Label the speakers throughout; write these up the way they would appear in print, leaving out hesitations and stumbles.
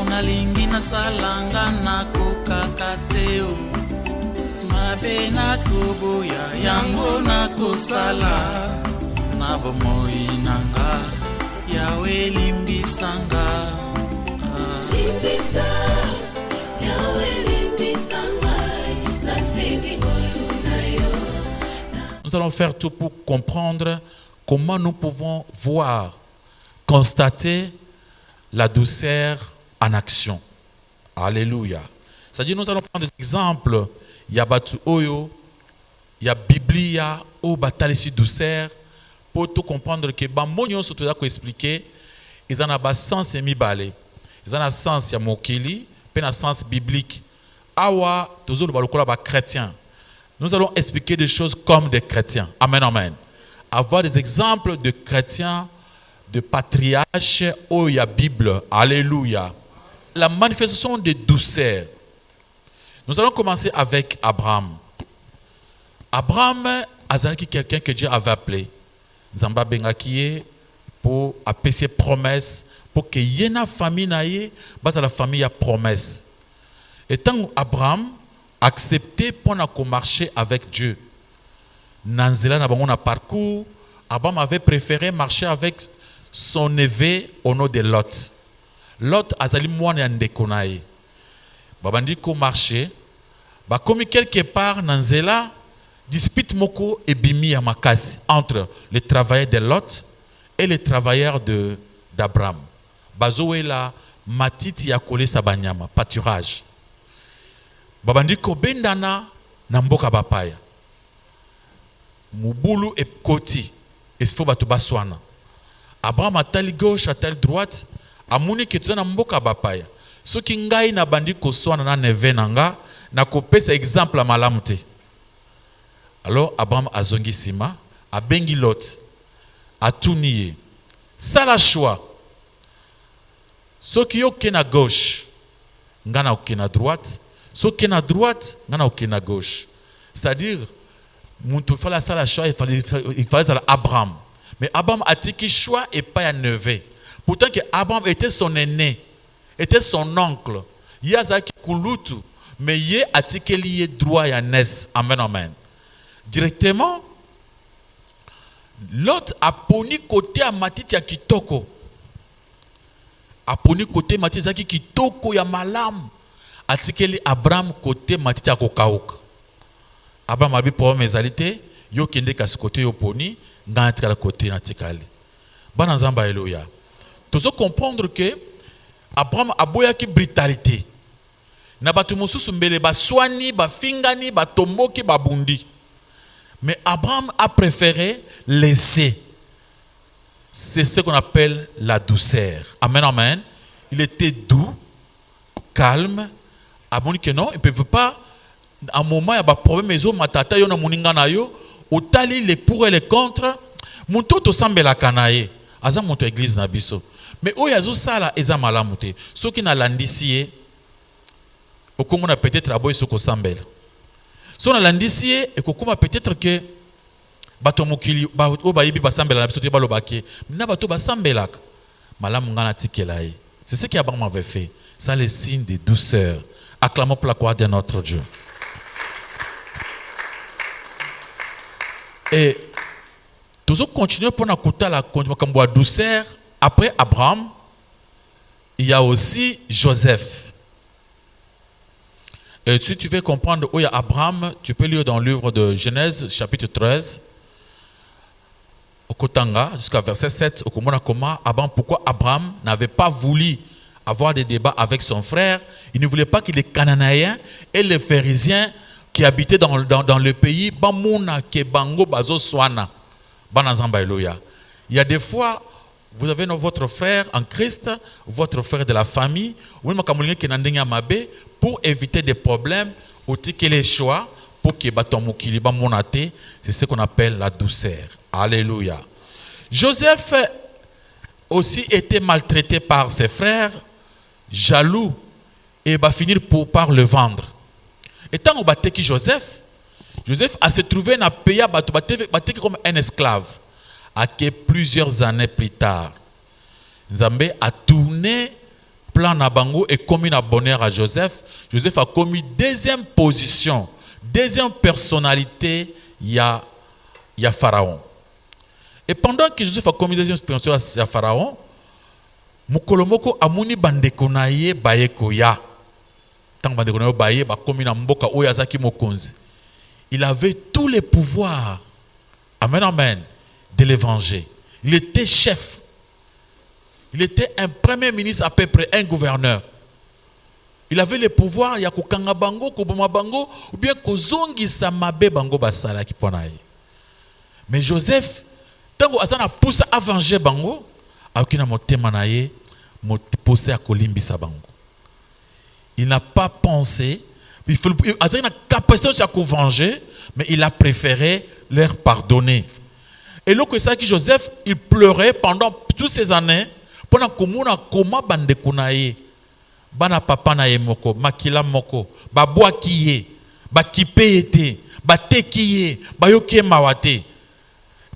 Speaker 1: Nalingi na salanga na kokakateo mabe na kubuya yango na kosala na bomoi nanga yawe limbisanga limbisa yawe limbisanga na sengi nayo. Nous allons faire tout pour comprendre comment nous pouvons voir, constater la douceur en action. Alléluia. C'est-à-dire, nous allons prendre des exemples. Il y a Batu Oyo, il y a Biblia, au Batalisi douceur, pour tout comprendre que Bambonyo, surtout là, qu'on expliquer, ils en ont un sens mi-balé. Ils ont un sens, il y a Mokili, puis un sens biblique. Awa, toujours le chrétien. Nous allons expliquer des choses comme des chrétiens. Amen, amen. Avoir des exemples de chrétiens, de patriarches, où il y a Bible. Alléluia. La manifestation de douceur. Nous allons commencer avec Abraham. Abraham a quelqu'un que Dieu avait appelé. Zamba Bengakie pour appeler ses promesses pour que y ait une famille naïe, base à la famille a promesse. Et tant Abraham accepté pour marcher avec Dieu. Nanzela n'a pas parcours. Abraham avait préféré marcher avec son neveu au nom de Lot. Lot azali mwana ya ndeko naye babandi ko marché ba komi quelque part na nzela dispute moko ebimi ya makasi entre les travailleurs de Lot et les travailleurs d'Abraham. Bazowela matiti ya kolesa banyama pâturage babandi ko bendana na mboka bapaya mubulu ekoti esfo bato baswana. Abraham atali gauche atali droite amuni ke tuna mboka bapaya soki ngai na bandi koswana na neve nanga na kopesa exemple ya malamu te. Alors Abraham azongi sima abengi Lot atuni ye sala choix soki yo ke na gauche ngana oke na droite soki na droite ngana oke na gauche. C'est-à-dire muntu fala sala choix il fallait Abraham, mais Abraham a tiki choix et pas ya neve. Pourtant que Abraham était son aîné, était son oncle. Yazaki kulutu, mais yé atikeli droit ya nes. Amen, amen. Directement, l'autre a poni côté à matiti ya kitoko. A poni côté matiti ya kitoko ya malam. Atikeli Abraham côté matiti ya kokauka. Abraham a bi pour mes alités, yo kende kasi côté yo poni, ngana la côté na tikali. Bana nzamba haleluya. Nous devons comprendre que Abraham a boyaki brutalité. Na batu mosusu mbele ba swani, ba fingani, ba tomboki, ba bundi. Mais Abraham a préféré laisser. C'est ce qu'on appelle la douceur. Amen, amen. Il était doux, calme. Aboni que non, il ne peut pas. À un moment, il y a des problèmes, mais matata yo na muninga na yo, otali les pour et les contre. Monto to sambe la kanaye. Aza monto église na biso. Mais oyazo sala eza malamu te. Soki na landisiye okomona peut-être aboy soko sambela. So na landisiye ekokoma peut-être que bato mokili ba obayibi basambela na biso te balobaki. Na bato basambelaka. Malamu ngana tikela ye. C'est ce qu'Abraham avait fait. Ça les signes de douceur. Acclamons pour la gloire de notre Dieu. Et toujours continuer pour na kota la douceur. Après Abraham, il y a aussi Joseph. Et si tu veux comprendre où il y a Abraham, tu peux lire dans le livre de Genèse, chapitre 13, au Kotanga, jusqu'à verset 7, au Komonakoma, pourquoi Abraham n'avait pas voulu avoir des débats avec son frère. Il ne voulait pas que les Cananéens et les Pharisiens qui habitaient dans le pays, il y a des fois, vous avez votre frère en Christ, votre frère de la famille, pour éviter des problèmes, ou les choix, pour que c'est ce qu'on appelle la douceur. Alléluia. Joseph aussi était maltraité par ses frères, jaloux, et va finir par le vendre. Et tant qu'on battait Joseph a se trouvé dans le pays comme un esclave. À que plusieurs années plus tard, Nzambe a tourné plan na bango et commis un bonheur à Joseph. Joseph a commis deuxième position, deuxième personnalité, il y a Pharaon. Et pendant que Joseph a commis deuxième personnalité à Pharaon, Mukolomoko amuni bandeko na ye bayeko ya. Tant bandeko na ye baye ba commis na mboka oyazaki mokonzi. Il avait tous les pouvoirs. Amen, amen. De l'évangile. Il était chef. Il était un premier ministre à peu près, un gouverneur. Il avait le pouvoir, il y a kokanga bango, koboma bango, ou bien kozongi samabe bango basala ki ponaye. Mais Joseph, tango asana pousse à venger bango, akina motema na ye, poussé à kolimbisa bango. Il n'a pas pensé, il a une capacité à venger, mais il a préféré leur pardonner. Et là, que Joseph, il pleurait pendant toutes ces années, pendant que mona koma bande kunaye, bana papa na ye moko, makila moko, ba boa kiye, ba kipe ete, ba te kiye, ba yoke mawate.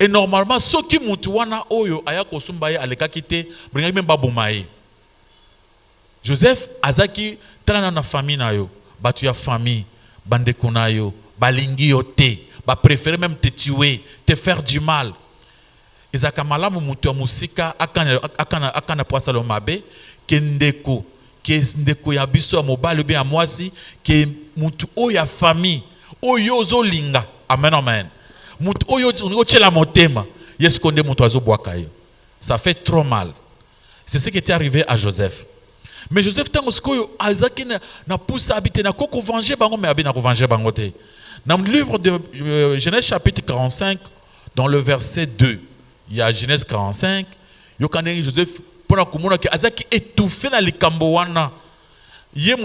Speaker 1: Et normalement, ceux qui mutuwana oyo aya kosumba ye aleka kite, bringa même ba bomaye. Joseph azaki tana na famille na yo, ba tu ya famille, bande kunayo, ba lingi yote. Va préférer même te tuer, te faire du mal. Ezaka malamu mutu musika akana poasa lo mabe ke ndeko ya biso mobile bien mwasi ke mutu o ya famille oyo zo linga. Amen, amen. Mutu oyo chela motema yesu konde mutu azo boaka yo. Ça fait trop mal. C'est ce qui était arrivé à Joseph. Mais Joseph tango skoyo azaki na poussa habiter na koko venger bango mais abina ko venger bango te. Dans le livre de Genèse chapitre 45, dans le verset 2, il y a Genèse 45, il Joseph, pendant que azaki étouffé dans les kambowana, il y a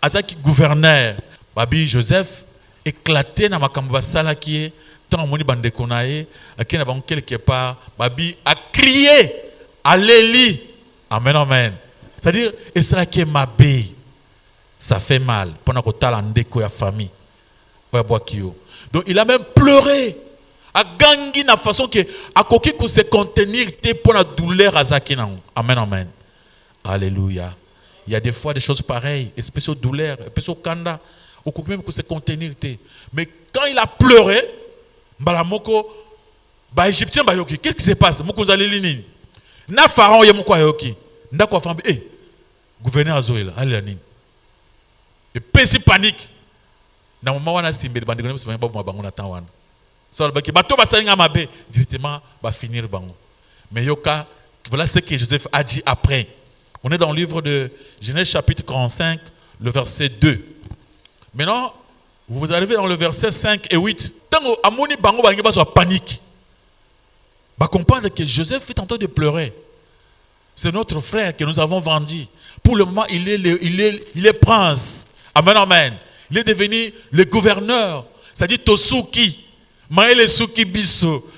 Speaker 1: azaki gouverneur, babi Joseph éclaté dans ma kambasala qui est tant moni bande konaye, qui n'a pas quelque part, babi a crié, alléluia, amen, amen. C'est-à-dire, et cela qui est ma bé, ça fait mal pendant que tu as la famille. Donc il a même pleuré. A gangi na façon que a koki ko se contenir te pour la douleur à zakina. Amen, amen. Alléluia. Il y a des fois des choses pareilles, espèce de douleur, espèce de kanda, au koki même ko se contenir te. Mais quand il a pleuré, balamoko ba égyptien ba yoki, qu'est-ce qui se passe? Moko zalelini. Na pharaon ye moko yoki. Ndako fambe gouverneur azoela, allez. Et pesi panique. Dans le moment où on a simbe, les bandits ne sont pas bons à Tawana. Ça veut dire que bateau va s'allier à ma baie, directement va finir bango. Mais yoka, voilà ce que Joseph a dit après. On est dans le livre de Genèse chapitre 45, le verset 2. Maintenant, vous arrivez dans le verset 5 et 8. Tant que amoni bango bangi ba soit panique. Ba comprendre que Joseph est en train de pleurer. C'est notre frère que nous avons vendu. Pour le moment, il est prince. Amen, amen. Il est devenu le gouverneur. C'est-à-dire Tosuki. Maële Suki Biso.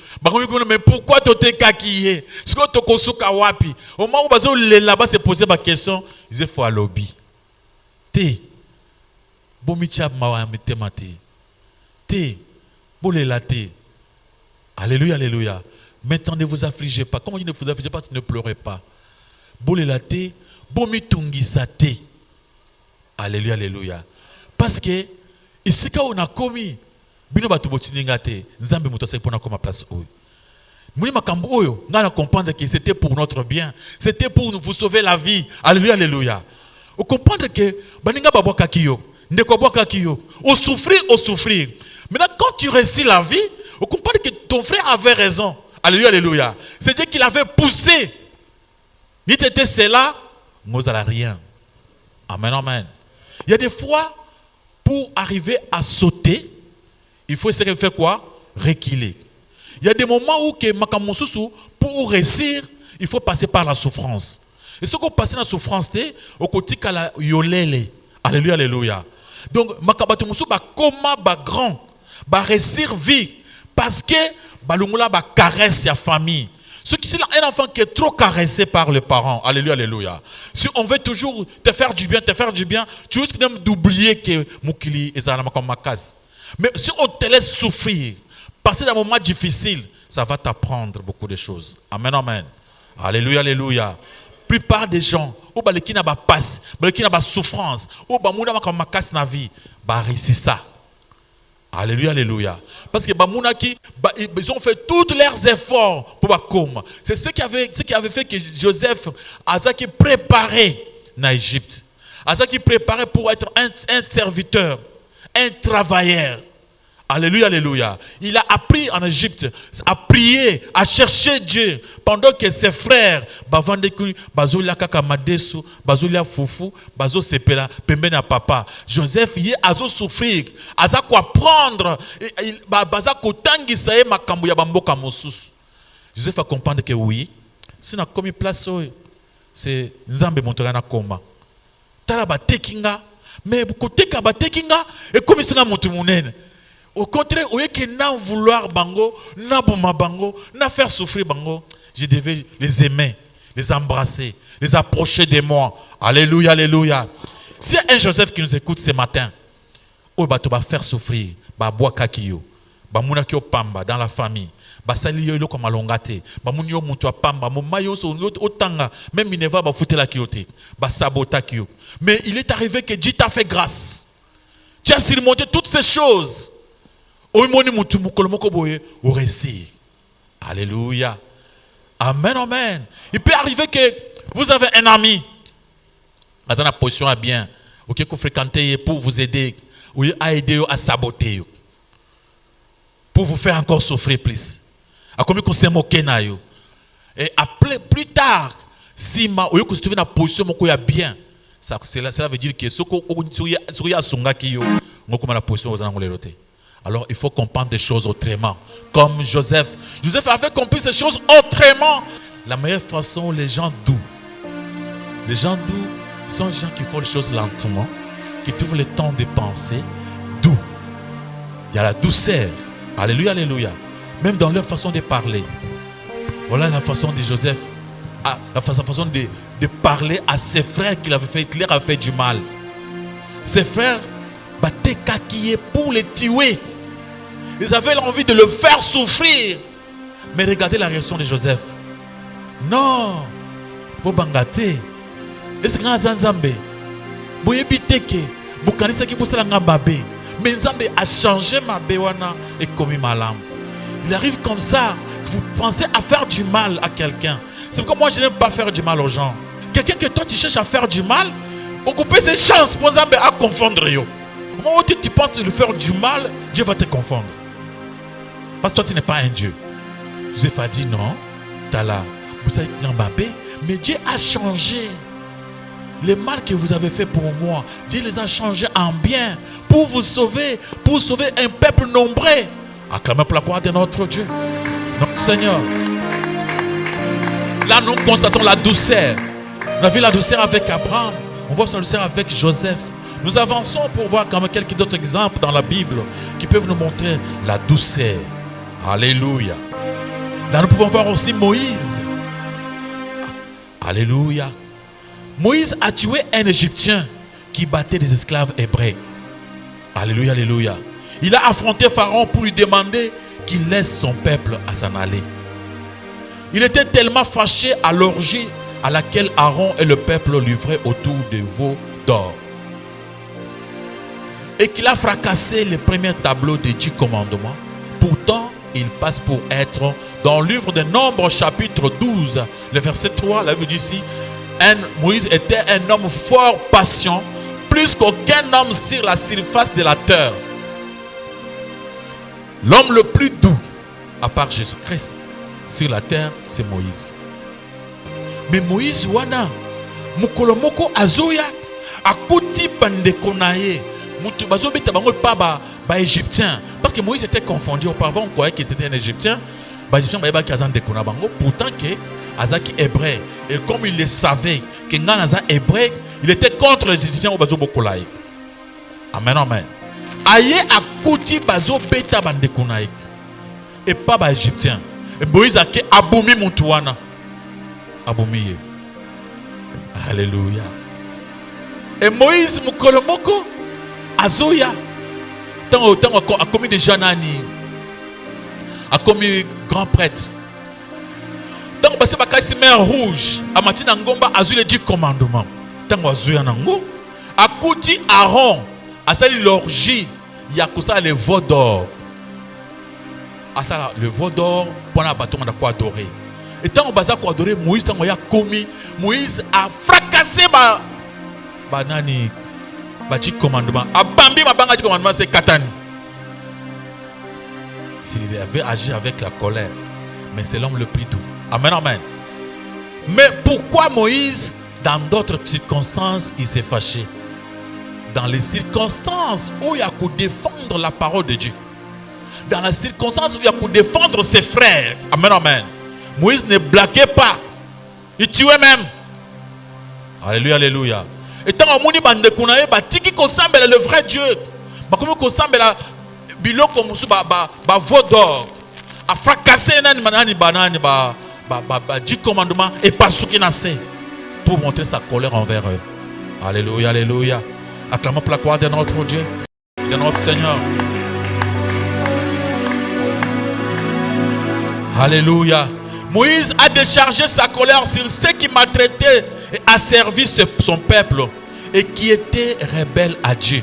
Speaker 1: Mais pourquoi tu es kakiye? Ce que tu kosuka wapi? Au moment où les là-bas se poser ma question, il dit faut à lobby. Te. Bomicha mawa mitemate. Te. Bolelate. Alléluia, alléluia. Maintenant ne vous affligez pas. Comment dit ne vous affligez pas? Ne pleurez pas. Bolelate. Bomitungisate. Alléluia, alléluia. Parce que ici quand on a commis bino batu botininga te nzambe muto sa pona comme place oyo muni makambo oyo ngana comprendre que c'était pour notre bien, c'était pour vous sauver la vie. Alléluia, alléluia. Vous comprendre que baninga baboka kiyo ndeko boka kiyo au souffrir. Maintenant quand tu réussis la vie, vous comprenez que ton frère avait raison. Alléluia, alléluia. C'est-à-dire qu'il avait poussé. Ni t'étais cela, nous allons rien. Amen, amen. Il y a des fois pour arriver à sauter, il faut essayer de faire quoi? Reculer. Il y a des moments où pour réussir, il faut passer par la souffrance. Et ce qu'on passe dans la souffrance, au côté de la yolele. Alléluia, alléluia. Donc, makabatu musu ba koma ba grand, ba réussir vie, parce que
Speaker 2: balungula ba caresse sa famille. Ce qui c'est un enfant qui est trop caressé par les parents. Alléluia, alléluia. Si on veut toujours te faire du bien, tu risques même d'oublier que Moukili est un comme Makas. Mais si on te laisse souffrir, passer un moment difficile, ça va t'apprendre beaucoup de choses. Amen, amen. Alléluia, alléluia. Plupart des gens, ou ba qui n'a pas passe, ba qui n'a pas souffrance, ou ba mouna comme Makas na vie, ba réussir ça. Alléluia, alléluia. Parce que ils ont fait tous leurs efforts pour Bakoum. C'est ce qui avait fait que Joseph a préparé en Égypte. A préparé pour être un serviteur, un travailleur. Alléluia, alléluia. Il a appris en Égypte à prier, à chercher Dieu. Pendant que ses frères, Bazolia Kakamadesu, Bazolia Foufou, Bazo Sepela, Pembena Papa. Joseph, il a souffrir. Aza quoi prendre. Baza Kotangi Sae Makambu Yabamboka Mosus. Joseph a compris que oui, si on a commis place, c'est Nzambe Montorana Koma. Talaba Tekinga, mais côté Kaba Tekinga, et comme il s'en a monté. Au contraire, au lieu que n'en vouloir bango, n'a bouma bango, n'a faire souffrir bango, je devais les aimer, les embrasser, les approcher de moi. Alléluia, alléluia. Si un Joseph qui nous écoute ce matin, oh bah tu vas faire souffrir, bah bois kakiyo, bah mounakio pamba dans la famille, bah sali yo comme alongate, bah mounio mutua pamba, mon maillot so otanga, même Minerva bah foutre la kiote, bah sabota kio. Mais il est arrivé que Dieu t'a fait grâce. Tu as surmonté toutes ces choses. Au récit. Alléluia. Amen, amen. Il peut arriver que vous avez un ami. Dans la position à bien. Ou que vous fréquentez pour vous aider. Ou à aider à saboter. Pour vous faire encore souffrir plus. A comme vous se moquez na yo. Et après, plus tard, si ma ou que vous trouvez dans la position où il bien. Cela veut dire que ce que vous sunga ki yo. Vous comme la position vous en avez. Alors il faut comprendre des choses autrement. Comme Joseph. Joseph avait compris ces choses autrement. La meilleure façon, les gens doux. Les gens doux sont les gens qui font les choses lentement, qui trouvent le temps de penser doux. Il y a la douceur. Alléluia, alléluia. Même dans leur façon de parler. Voilà la façon de Joseph. La façon de parler à ses frères qui leur avaient fait du mal. Ses frères battaient kakillés pour les tuer. Ils avaient l'envie de le faire souffrir. Mais regardez la réaction de Joseph. Non. Pour bangaté. Est-ce que Nzambe boyebiteke bukanisa ki busala ngababé. Mais Nzambe a changé ma béwana et commis ma lame. Il arrive comme ça que vous pensez à faire du mal à quelqu'un. C'est pourquoi moi je n'aime pas faire du mal aux gens. Quelqu'un que toi tu cherches à faire du mal, occuper ses chances pour Nzambe à confondre yo. Comment tu penses de lui faire du mal, Dieu va te confondre. Parce que toi, tu n'es pas un Dieu. Joseph a dit non, Tala, vous êtes Mbappé, mais Dieu a changé. Les mal que vous avez fait pour moi, Dieu les a changés en bien pour vous sauver, pour sauver un peuple nombreux. Acclamez pour la gloire de notre Dieu, notre Seigneur. Là, nous constatons la douceur. On a vu la douceur avec Abraham, on voit la douceur avec Joseph. Nous avançons pour voir quand même quelques autres exemples dans la Bible qui peuvent nous montrer la douceur. Alléluia. Là, nous pouvons voir aussi Moïse. Alléluia. Moïse a tué un Égyptien qui battait des esclaves hébreux. Alléluia, alléluia. Il a affronté Pharaon pour lui demander qu'il laisse son peuple à s'en aller. Il était tellement fâché à l'orgie à laquelle Aaron et le peuple livraient autour des veaux d'or. Et qu'il a fracassé les premiers tableaux des 10 commandements. Pourtant, il passe pour être dans le livre des Nombres, chapitre 12, le verset 3, la Bible dit ici, Moïse était un homme fort patient, plus qu'aucun homme sur la surface de la terre. L'homme le plus doux, à part Jésus-Christ, sur la terre, c'est Moïse. Mais Moïs wana mukolomoko azoya akuti bandeko naye mutu bazobeta bango pa ba égyptien parce que Moïse était confondu auparavant on croyait qu'il était un égyptien ba égyptien ba yeba kazan de kona bango pourtant que azaki hébreu et comme il le savait que ngana hébreu il était contre les égyptiens au bazobokolai. Amen amen. Aye akuti bazobeta bandeko naye et pas les Égyptiens. Et Moïse a aboumi Moutouana. Aboumi. Alléluia. Et Moïse Mukolomoko Azoya. Tant a commis déjà nani. A commis grand prêtre. Tant que passé bakasi mer rouge. A matina ngomba Azou les 10 commandements. Tant que Azoya nango. A kouti Aaron. A sali l'orgie. Il y a ça le veau d'or. A ça le veau d'or. Pour la bâton on a quoi adorer. Et tant que baza quoi adorer Moïse tant qu'il a commis. Moïse a fracassé banani. Bati commandement. Abambi ma banga commandement c'est Katani. S'il avait agi avec la colère, mais c'est l'homme le plus doux. Amen, amen. Mais pourquoi Moïse, dans d'autres circonstances, il s'est fâché? Dans les circonstances où il a pu défendre la parole de Dieu. Dans les circonstances où il a pu défendre ses frères. Amen, amen. Moïse ne blaguait pas. Il tuait même. Alléluia, alléluia. Et tant que Mouni bande kunae batiki ko sambela le vrai Dieu. Ba comme ko sambela biloko musu ba veau d'or. A fracassé nani manani banani ba 10 commandements et pas ce qui n'a fait pour montrer sa colère envers eux. Alléluia, alléluia. Acclamons pour la gloire de notre Dieu, de notre Seigneur. Alléluia. Moïse a déchargé sa colère sur ceux qui maltraitaient et asservi son peuple et qui était rebelle à Dieu.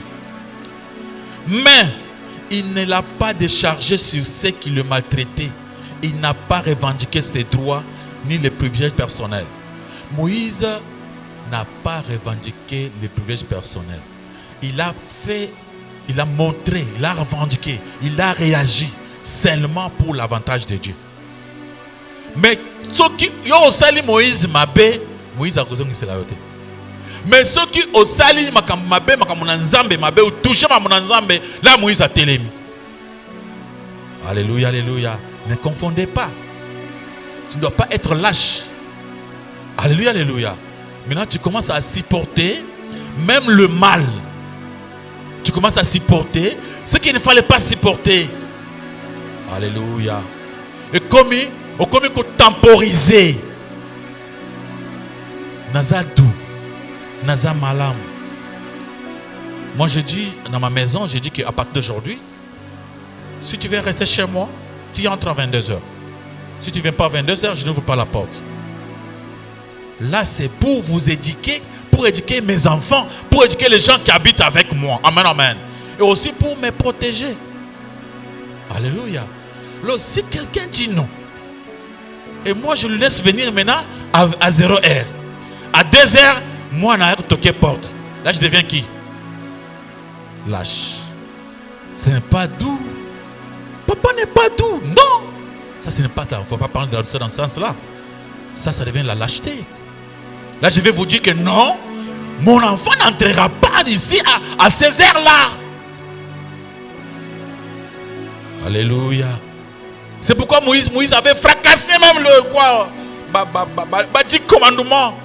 Speaker 2: Mais il ne l'a pas déchargé sur ceux qui le maltraitaient. Il n'a pas revendiqué ses droits ni les privilèges personnels. Moïse n'a pas revendiqué les privilèges personnels. Il a montré, il a revendiqué, il a réagi seulement pour l'avantage de Dieu. Mais ceux qui ont sali Moïse mabé, Moïse a causé la vérité. Mais ceux qui ont sali mabé, mabé ou touché Nzambe, là Moïse a télémi. Alléluia, alléluia. Ne confondez pas. Tu ne dois pas être lâche. Alléluia, alléluia. Maintenant tu commences à supporter même le mal. Tu commences à supporter ce qu'il ne fallait pas supporter. Alléluia. Et comme il temporiser. Naza dou. Naza malam. Moi je dis dans ma maison, je dis qu'à partir d'aujourd'hui, si tu veux rester chez moi, tu entres à 22h. Si tu ne viens pas à 22h, je n'ouvre pas la porte. Là, c'est pour vous éduquer, pour éduquer mes enfants, pour éduquer les gens qui habitent avec moi. Amen, amen. Et aussi pour me protéger. Alléluia. Alors, si quelqu'un dit non, et moi je le laisse venir maintenant à 0h. À 2h, moi, je n'ai toqué porte. Là, je deviens qui? Lâche. Ce n'est pas doux. Papa n'est pas doux. Non. Ça, ce n'est pas ça. Il ne faut pas parler de ça dans ce sens-là. Ça devient la lâcheté. Là, je vais vous dire que non, mon enfant n'entrera pas d'ici à ces heures-là. Alléluia. C'est pourquoi Moïse avait fracassé même le quoi, 10 commandements.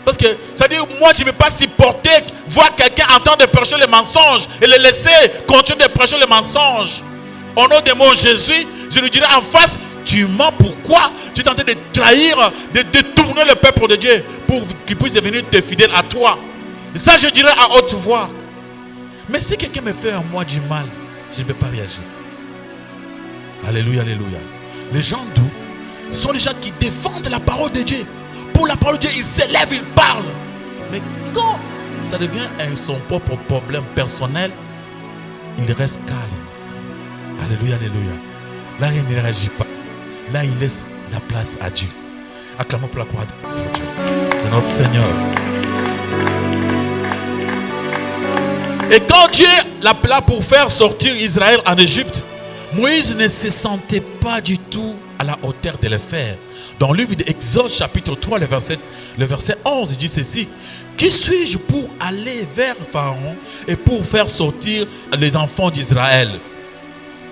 Speaker 2: Parce que ça dit, moi je ne peux pas supporter voir quelqu'un en train de prêcher les mensonges et le laisser continuer de prêcher les mensonges. Au nom de mon Jésus, je lui dirai en face, tu mens pourquoi? Tu es en train de trahir, de détourner le peuple de Dieu pour qu'il puisse devenir fidèle à toi. Et ça je dirai à haute voix. Mais si quelqu'un me fait à moi du mal, je ne peux pas réagir. Alléluia, alléluia. Les gens doux sont les gens qui défendent la parole de Dieu. Pour la parole de Dieu, ils s'élèvent, ils parlent. Mais quand ça devient son propre problème personnel, il reste calme. Alléluia, alléluia. Là, il ne réagit pas. Là, il laisse la place à Dieu. Acclamons pour la gloire de notre Dieu, de notre Seigneur. Et quand Dieu l'appela pour faire sortir Israël en Égypte, Moïse ne se sentait pas du tout à la hauteur de le faire. Dans le livre d'Exode chapitre 3, le verset 11, il dit ceci. Qui suis-je pour aller vers Pharaon et pour faire sortir les enfants d'Israël?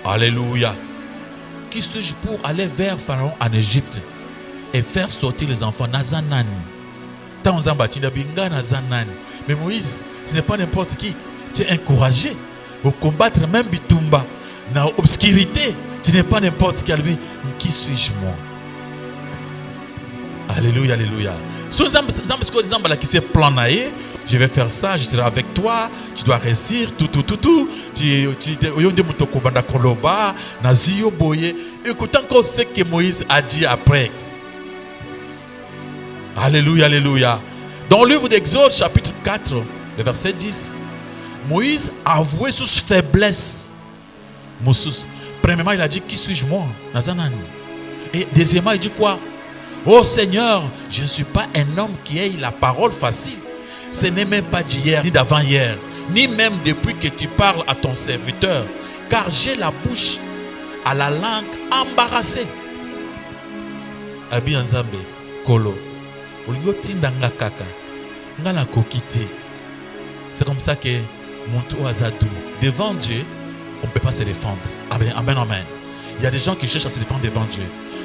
Speaker 2: Alléluia. Qui suis-je pour aller vers Pharaon en Égypte et faire sortir les enfants? Nazanani. Mais Moïse, ce n'est pas n'importe qui. Tu es encouragé pour combattre même Bitumba dans l'obscurité Tu n'es pas n'importe qui. Lui, qui suis-je moi? Alléluia, alléluia. Je vais faire ça, je serai avec toi, tu dois réussir, tout. Écoutez encore ce que Moïse a dit après. Alléluia, alléluia. Dans le livre d'Exode, chapitre 4, le verset 10, Moïse a avoué sous faiblesse. Premièrement, il a dit, qui suis-je moi? Et deuxièmement, il dit quoi? Oh Seigneur, je ne suis pas un homme qui ait la parole facile. Ce n'est même pas d'hier, ni d'avant-hier, ni même depuis que tu parles à ton serviteur, car j'ai la bouche à la langue embarrassée. Abi Nzambe, Kolo, c'est comme ça que mon Azadou, devant Dieu, on ne peut pas se défendre. Amen, amen, amen. Il y a des gens qui cherchent à se défendre devant Dieu.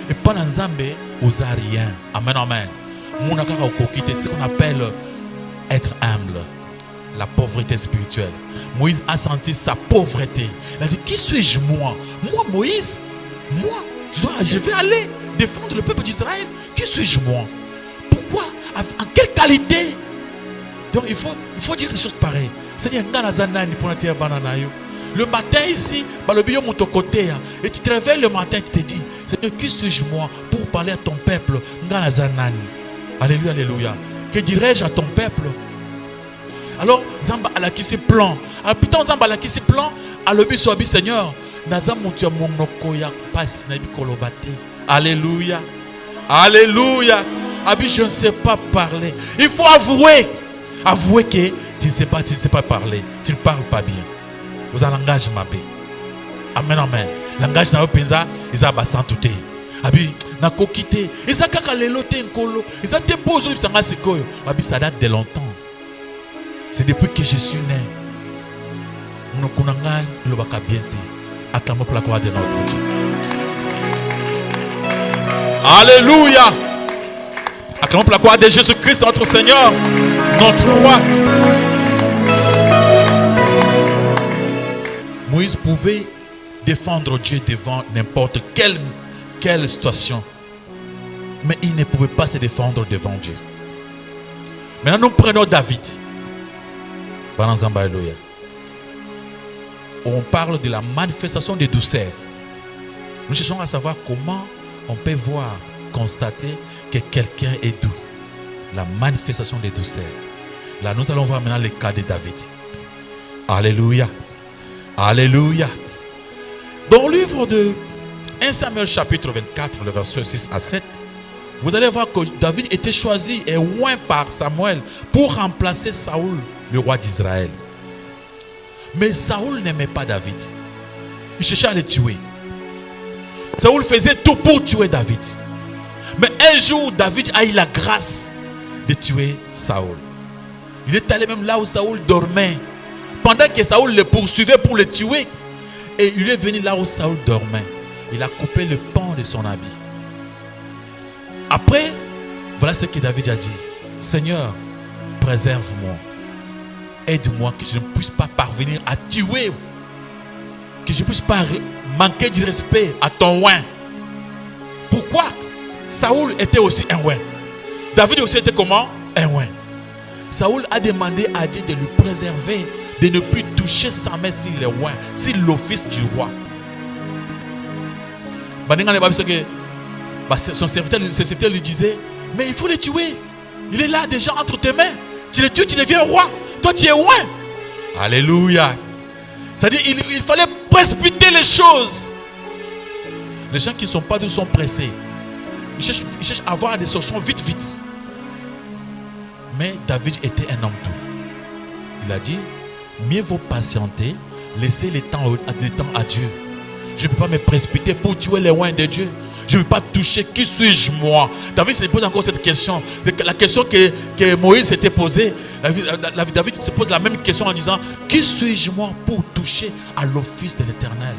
Speaker 2: Et pendant Nzambe, on n'a rien. Amen, amen. C'est ce qu'on appelle être humble. La pauvreté spirituelle. Moïse a senti sa pauvreté. Il a dit, qui suis-je moi? Moi, Moïse, moi, je vais aller défendre le peuple d'Israël. Qui suis-je moi? Pourquoi? En quelle qualité? Donc il faut dire des choses pareilles. Seigneur, le matin ici, et tu te réveilles le matin, tu te dis, Seigneur, qui suis-je moi pour parler à ton peuple? Alléluia, alléluia. Que dirais-je à ton peuple? Alors, Zamba ala qui se plan. Alors, putain, Zamba ala qui se plan. Alors, Seigneur, alléluia. Alléluia. Abi, je ne sais pas parler. Il faut avouer. Avouer que tu ne sais pas parler. Tu ne parles pas bien. Vous avez un langage mabé. Amen, amen. Langage na penza, ils ont bassan tout. Abi, na kokité. Ils ont kaka lelote nkolo. Ils ont déposé le sanga sikoyo. Abi, ça date de longtemps. C'est depuis que je suis né. Nous kunanga le baka bien dit. Acclamons pour la gloire de notre Dieu. Alléluia. Acclamons pour la gloire de Jésus-Christ, notre Seigneur, notre roi. Moïse pouvait défendre Dieu devant n'importe quelle situation. Mais il ne pouvait pas se défendre devant Dieu. Maintenant, nous prenons David. On parle de la manifestation de douceur. Nous cherchons à savoir comment on peut voir, constater que quelqu'un est doux. La manifestation de douceur. Là, nous allons voir maintenant le cas de David. Alléluia. Alléluia. Dans le livre de 1 Samuel chapitre 24, le verset 6 à 7, vous allez voir que David était choisi et oint par Samuel pour remplacer Saoul, le roi d'Israël. Mais Saoul n'aimait pas David. Il cherchait à le tuer. Saoul faisait tout pour tuer David. Mais un jour, David a eu la grâce de tuer Saoul. Il est allé même là où Saoul dormait. Pendant que Saoul le poursuivait pour le tuer, et il est venu là où Saoul dormait. Il a coupé le pan de son habit. Après, voilà ce que David a dit. Seigneur, préserve-moi. Aide-moi que je ne puisse pas parvenir à tuer. Que je ne puisse pas manquer du respect à ton oint. Pourquoi? Saoul était aussi un oint. David aussi était comment? Un oint. Saoul a demandé à Dieu de lui préserver, de ne plus toucher sa main s'il est oint, s'il l'office du roi. Son serviteur lui disait, mais il faut le tuer. Il est là déjà entre tes mains. Tu le tues, tu deviens roi. Toi, tu es oint. Alléluia. C'est-à-dire, il fallait précipiter les choses. Les gens qui ne sont pas doux sont pressés. Ils cherchent à avoir des solutions vite. Mais David était un homme doux. Il a dit, mieux vaut patienter, laisser le temps à Dieu. Je ne peux pas me précipiter pour tuer les oints de Dieu. Je ne peux pas toucher. Qui suis-je moi? David se pose encore cette question. La question que Moïse s'était posée. David se pose la même question en disant, qui suis-je moi pour toucher à l'office de l'Éternel?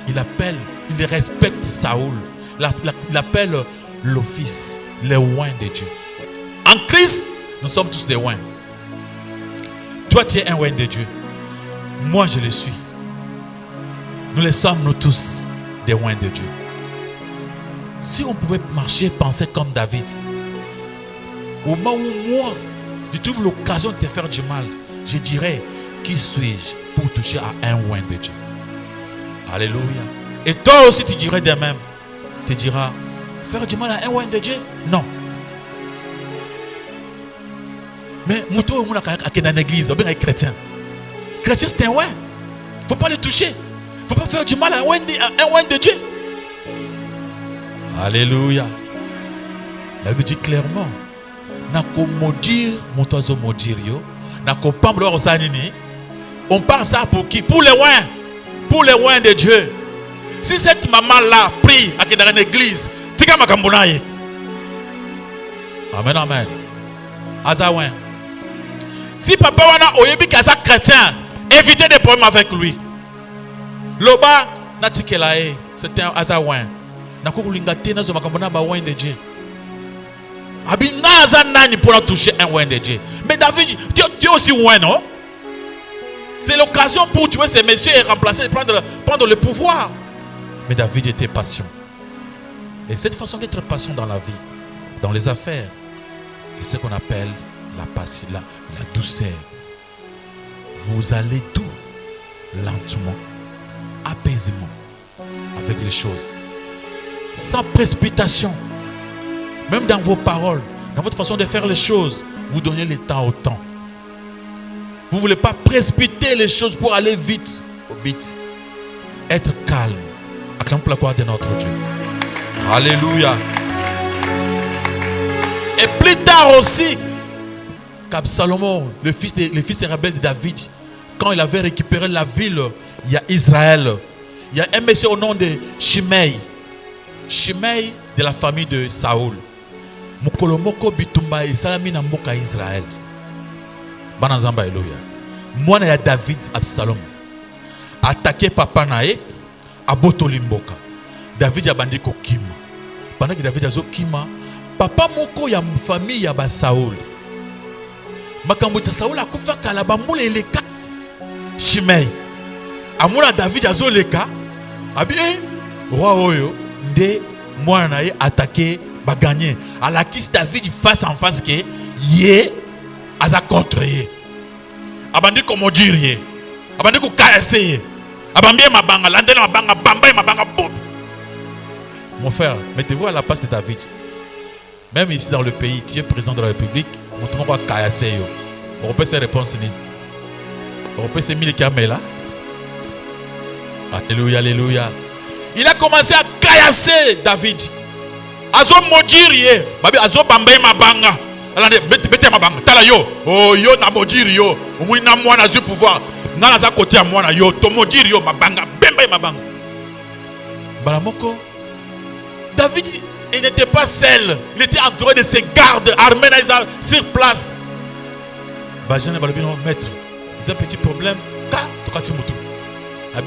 Speaker 2: Il respecte Saoul. Il appelle l'office, les oints de Dieu. En Christ, nous sommes tous des oints. Toi, tu es un oint de Dieu. Moi, je le suis. Nous le sommes, nous tous. des oins de Dieu. Si on pouvait marcher, penser comme David, au moment où moi, je trouve l'occasion de te faire du mal, je dirais, qui suis-je pour toucher à un oin de Dieu? Alléluia. Et toi aussi, tu dirais de même. Tu diras, faire du mal à un oin de Dieu? Non. Mais Mouto, on est dans l'église, on est chrétien. Chrétien, c'est un oin. Il ne faut pas le toucher. Il ne faut pas faire du mal à un oin de Dieu. Alléluia. La Bible dit clairement, nako maudire, montozo maudire yo, nako pamblo osanini. On parle ça pour qui? Pour les oins. Pour les oins de Dieu. Si cette maman-là prie dans l'église, tika makambonaye. Amen, amen. Azawen. Si papa wana oyebi kaza chrétien, évitez des problèmes avec lui. Loba na tikelae, c'était un azawen. Nako kulingate na zo makambona ba oin de Dieu. Abinga azanani pour toucher un oin de Dieu. Mais David, tu es aussi oin, non? C'est l'occasion pour tuer ces messieurs et remplacer, prendre le pouvoir. Mais David était patient. Et cette façon d'être patient dans la vie, dans les affaires, c'est ce qu'on appelle la douceur. Vous allez doux, lentement, apaisément, avec les choses. Sans précipitation. Même dans vos paroles, dans votre façon de faire les choses, vous donnez le temps au temps. Vous ne voulez pas précipiter les choses pour aller vite au vite. Être calme. Acclame pour la gloire de notre Dieu. Alléluia. Et plus tard aussi, Salomon, le fils des rebelles de David, quand il avait récupéré la ville, il y a Israël. Il y a un monsieur au nom de Shimei. Shimei de la famille de Saoul. Mukolomoko bitumba isalami na mboka Israël. Banazamba Eloya. Mwana ya David Absalom. Attaqué papa nae aboto limboka. David a bandi ko kima. Pendant que David a zo kima, papa moko ya famille ya ba Saoul. Makambo ta Saoul akufa kala bambula eleka. Shimei. Amuna David a zo leka. Abi roi oyo nde mwana nae attaqué ba gagner. ala kisi David face en face que ye aza contre ye abandi ko modire ye abandi ko kaese ye abambie mabanga landela mabanga bamba mabanga boum. Mon frère, mettez-vous à la place de David. Même ici dans le pays, tu es président de la République, on te montre quoi kaese yo. On peut se répondre ni. On peut se mille là. Alléluia, alléluia. Il a commencé à caillasser David. Azo modire, babi azo bambay mabanga. Alande bete mabanga. Tala yo, oh yo na modire yo. Omui na moi na zu pouvoir. Na za côté à moi na yo, to modire yo mabanga, bembay mabanga. Balamoko. David, il n'était pas seul. Il était entouré de ses gardes armés sur place. Bajan et non maître. Ils ont un petit problème.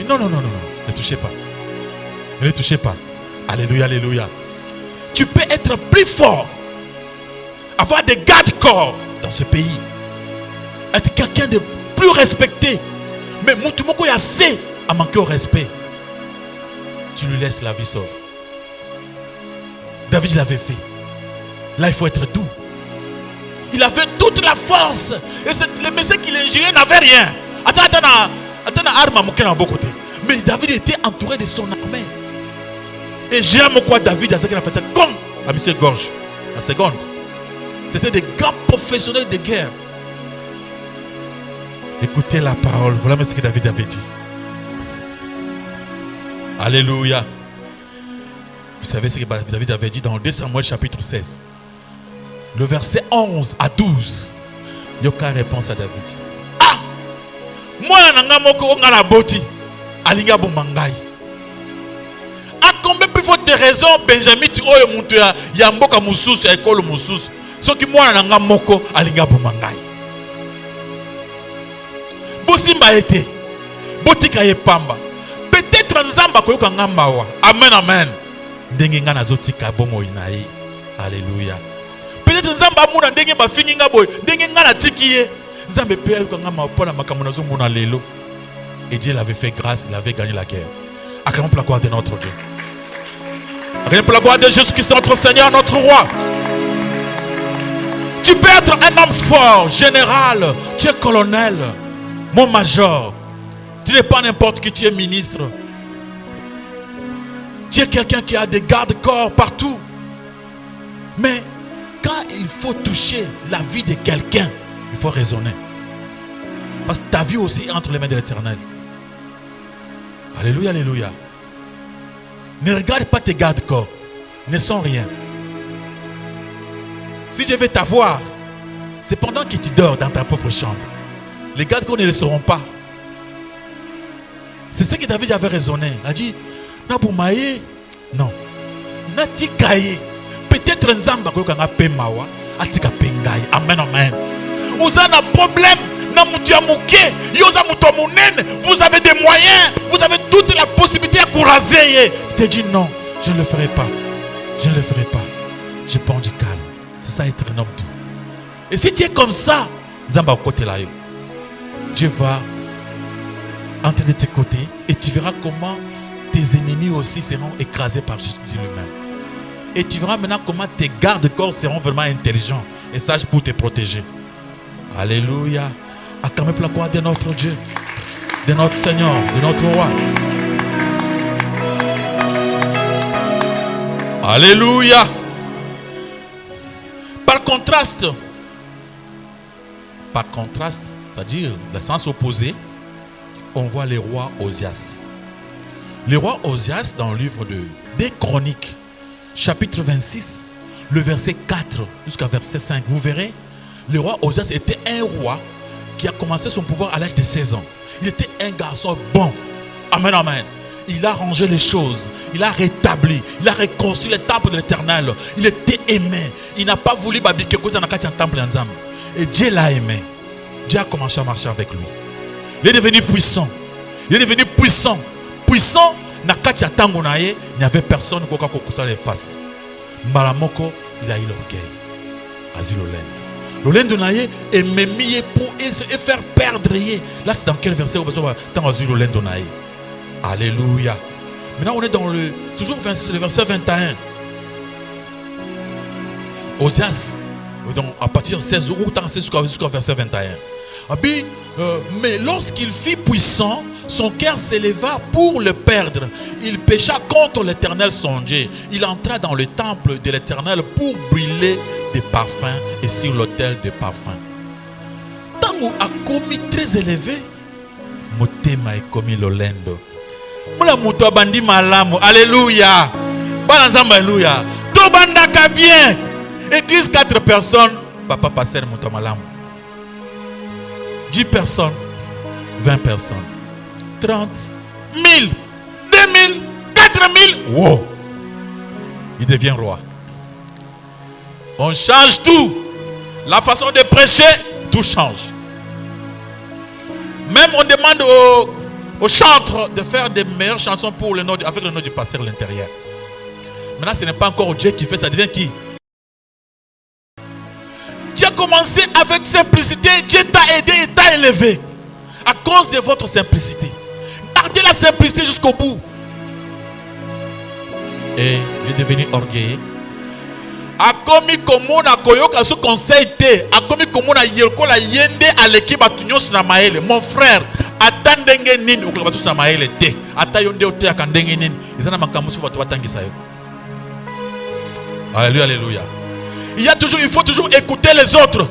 Speaker 2: Non, ne touchez pas. Ne touchez pas. Alléluia, alléluia. Tu peux être plus fort. Avoir des gardes-corps dans ce pays. Être quelqu'un de plus respecté. Mais Moutoumoko y a assez à manquer au respect. Tu lui laisses la vie sauve. David l'avait fait. Là, il faut être doux. Il avait toute la force. Et le monsieur qui l'injurait n'avait rien. Mais David était entouré de son armée. Et j'aime quoi David a fait comme à M. Gorge. La seconde. C'était des grands professionnels de guerre. Écoutez la parole. Voilà ce que David avait dit. Alléluia. Vous savez ce que David avait dit dans 2 Samuel chapitre 16. Le verset 11 à 12. Il y a aucune réponse à David. Ah! Moi, je suis boti. Alinga bumangai. A combien plus forte raison Benjamin tu oyo muntu ya mboka mususu ya ekolo mususu. Soki mwana nanga moko alinga bumangai. Bosimba ete. Botika ye pamba. Peut-être nzamba koyoka ngamawa. Amen amen. Ndenge nga nazotika bomo inayi. Alléluia. Peut-être nzamba amuna ndenge ba fininga boy. Ndenge nga natiki ye. Nzambe pe ayoka ngama pona makambo nazo mona lelo. Et Dieu l'avait fait grâce, il avait gagné la guerre. Acclamons pour la gloire de notre Dieu. Acclamons pour la gloire de Jésus-Christ, notre Seigneur, notre Roi. Tu peux être un homme fort, général, tu es colonel, mon major. Tu n'es pas n'importe qui, tu es ministre. Tu es quelqu'un qui a des garde-corps partout. Mais quand il faut toucher la vie de quelqu'un, il faut raisonner. Parce que ta vie aussi est entre les mains de l'Éternel. Alléluia, alléluia. Ne regarde pas tes garde-corps. Ne sont rien. Si Dieu veut t'avoir, c'est pendant que tu dors dans ta propre chambre. Les garde-corps ne le sauront pas. C'est ce que David avait raisonné. Il a dit, non. Natikaye. Peut-être Nzamba koyokanga pe mawa, atika pengai. Amen, amen. Vous avez un problème. Vous avez des moyens. Vous avez toute la possibilité de courager. Tu te dis non, je ne le ferai pas. Je ne le ferai pas. Je prends du calme. C'est ça être un homme doux. Et si tu es comme ça, Nzamba au côté là. Dieu va entrer de tes côtés et tu verras comment tes ennemis aussi seront écrasés par Jésus lui-même. Et tu verras maintenant comment tes gardes-corps seront vraiment intelligents et sages pour te protéger. Alléluia. Acclamez pour la gloire de notre Dieu, de notre Seigneur, de notre Roi. Alléluia. Par contraste, c'est-à-dire le sens opposé, on voit les rois Osias. Le roi Osias, dans le livre des Chroniques, chapitre 26, le verset 4 jusqu'à verset 5, vous verrez, le roi Osias était un roi qui a commencé son pouvoir à l'âge de 16 ans. Il était un garçon bon. Amen, amen. Il a rangé les choses. Il a rétabli. Il a reconstruit le temple de l'Éternel. Il était aimé. Il n'a pas voulu babiquer cause dans un temple d'Anzam. Et Dieu l'a aimé. Dieu a commencé à marcher avec lui. Il est devenu puissant. Il est devenu puissant. Puissant, Nakatia Tangonaye, il n'y avait personne qui a coupé les faces. Malamoko, il a eu l'orgueil. Azulolène. L'olène de Naye est mémillé pour faire perdre. Là, c'est dans quel verset on va dans l'olène de Naye. Alléluia. Maintenant, on est dans toujours le verset 21. Osias, donc à partir de 16 ou jusqu'au verset 21. Mais lorsqu'il fut puissant, son cœur s'éleva pour le perdre. Il pécha contre l'Éternel son Dieu. Il entra dans le temple de l'Éternel pour brûler des parfums et sur l'autel de parfums. Tant où a commis très élevé, Motema est commis l'olendo. Moula mouto bandi malamu. Alléluia. Balanzamba alléluia. To bandaka bien. Église 4 personnes. Papa passer mouto malamu. 10 personnes. 20 personnes. 30 000. 2000. 4000. Wow. Il devient roi. On change tout. La façon de prêcher, tout change. Même on demande aux chantres de faire des meilleures chansons pour le nom, avec le nom du pasteur à l'intérieur. Maintenant, ce n'est pas encore Dieu qui fait, ça devient qui? Dieu a commencé avec simplicité, Dieu t'a aidé et t'a élevé. À cause de votre simplicité. Gardez la simplicité jusqu'au bout. Et il est devenu orgueilleux. A commis comme on a koyoka ce conseil te. A commis comme on a yelko la yende à l'équipe à Tunios na maele. Mon frère, attendenge nin ou klabatus na maele te. Atayonde ote akandenge nin. Izana makamusu watu watangisa yo. Alléluia, alléluia. Il faut toujours écouter les autres.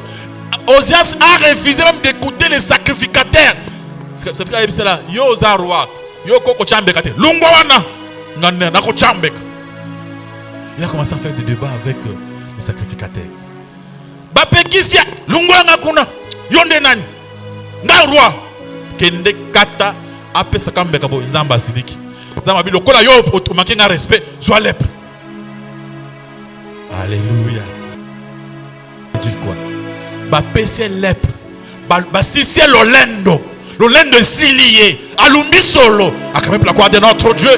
Speaker 2: Osias a refusé même d'écouter les sacrificateurs. C'est ce qu'il y a là. Yo zarwa. Yo koko chambekate. Lungwa wana. Ngane nako chambeka. Il a commencé à faire des débats avec les sacrificateurs. Bapekisia, lungwanga kuna, yonde nani, nga roi, kende kata, ape sakambeka bo, nzamba sidiki. Nzamba bi lokola yo, otumake nga respect, soit lèpre. Alléluia. Dit quoi? Bapekisia lèpre, basisia l'olendo est si lié, alumbi solo, a quand même la gloire de notre Dieu.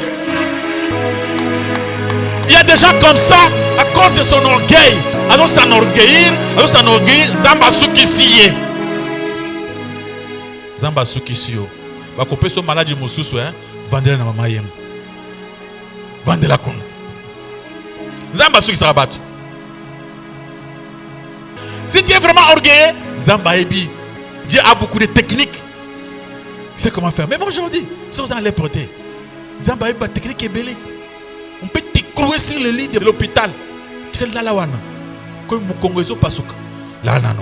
Speaker 2: Il y a des gens comme ça, à cause de son orgueil. Alors s'enorgueillir, Zamba Soukisiye. Zamba Soukisiyo. Va couper son maladie Moussousou, hein? Vendre na maman yem. Vandela Kono. Zamba Soki Sarabat. Si tu es vraiment orgueilleux, Zamba Ebi, Dieu a beaucoup de techniques. C'est comment faire. Même aujourd'hui, si vous allez porter, Zamba Ebi, la technique est belle. On peut t'écrouer sur le lit de l'hôpital. Tu es là, là, là. Comme mon Congolais, Pasuka. Là, là, là.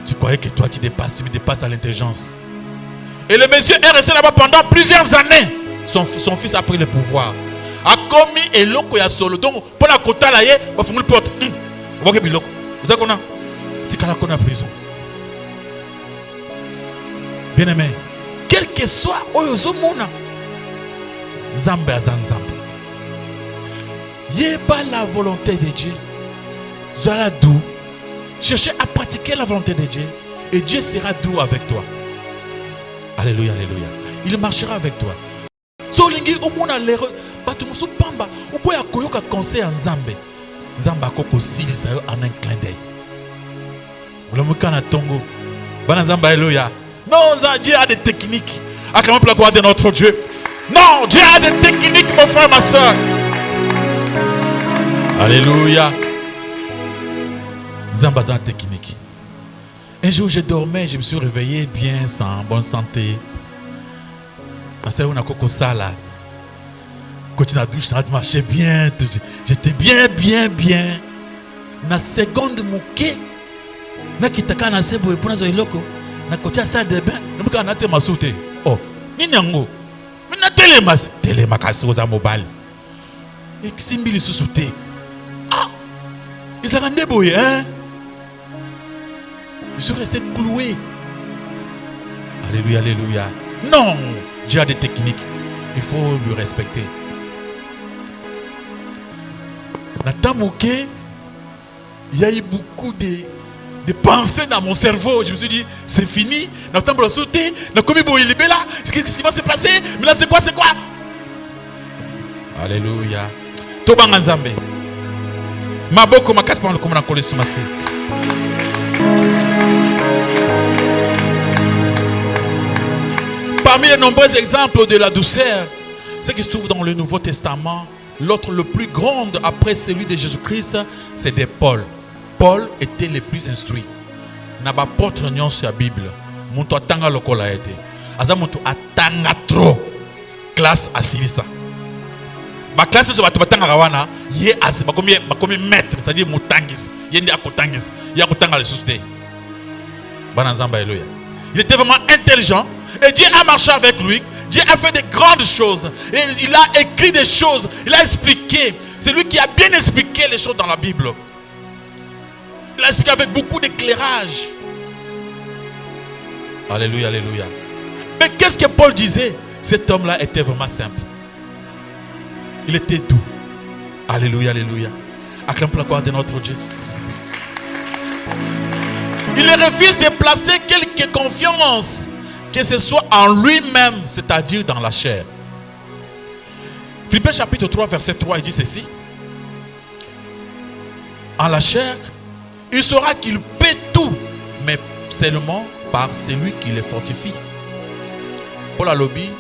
Speaker 2: Tu croyais que toi, tu me dépasses à l'intelligence. Et le monsieur est resté là-bas pendant plusieurs années. Son fils a pris le pouvoir. A commis et loko ya solo. Donc, pour la kota là, il va faire une porte. Vous savez qu'on a? Tu as la prison. Bien aimé, quel que soit Oyozomona, Zambé à Zanzambé. Yé pas la volonté de Dieu. Zola doux. Cherchez à pratiquer la volonté de Dieu. Et Dieu sera doux avec toi. Alléluia, alléluia. Il marchera avec toi. So lingi omona l'erreur. Batumusu pamba. Ou ya koyoka conseil en Zambé. Zamba koko silisa yo en un clin d'œil. Olamukana tongo. Bana Zamba, alléluia. Non, Dieu a des techniques. Acclamons pour la gloire de notre Dieu. Non, Dieu a des techniques, mon frère, ma soeur. Alléluia. Zamba a des techniques. Un jour, je dormais, je me suis réveillé bien, sans bonne santé. On a coco sala. Quand tu as douche, tu as marché bien. J'étais bien. Na seconde mouké. Na kitaka na sebo epona zo iloko. Na kocha salle de bain. Namuka na te masute. Oh, nini yango? Mina telema kasi oza mobile. Et simbili susute. Ah! Ils ont rendu boye, hein? Je suis resté cloué. Alléluia, alléluia. Non, Dieu a des techniques. Il faut le respecter. Il y a eu beaucoup de pensées dans mon cerveau. Je me suis dit, c'est fini. Qu'est-ce qui va se passer? Mais là, c'est quoi? Alléluia. Tobanga Nzambe. Maboko makasi pa komona kole sumasi. Parmi les nombreux exemples de la douceur, ce qui se trouve dans le Nouveau Testament, l'autre le plus grand après celui de Jésus-Christ, c'est de Paul. Paul était le plus instruit. N'a pas porte nion sur la Bible. Monto atanga lokola été. Aza monto atanga trop. Classe asilisa. Ba classe so batanga rawana, ye as bakomi maître, c'est-à-dire mutangis. Yende akotangis. Ya kotanga le susté. Bananzamba Eloya. Il était vraiment intelligent. Et Dieu a marché avec lui. Dieu a fait de grandes choses. Et il a écrit des choses. Il a expliqué. C'est lui qui a bien expliqué les choses dans la Bible. Il a expliqué avec beaucoup d'éclairage. Alléluia, alléluia. Mais qu'est-ce que Paul disait? Cet homme-là était vraiment simple. Il était doux. Alléluia, alléluia. Acclame pour la gloire de notre Dieu. Il refuse de placer quelque confiance, que ce soit en lui-même, c'est-à-dire dans la chair. Philippiens chapitre 3, verset 3, il dit ceci. En la chair, il saura qu'il peut tout, mais seulement par celui qui les fortifie. Paul alobi,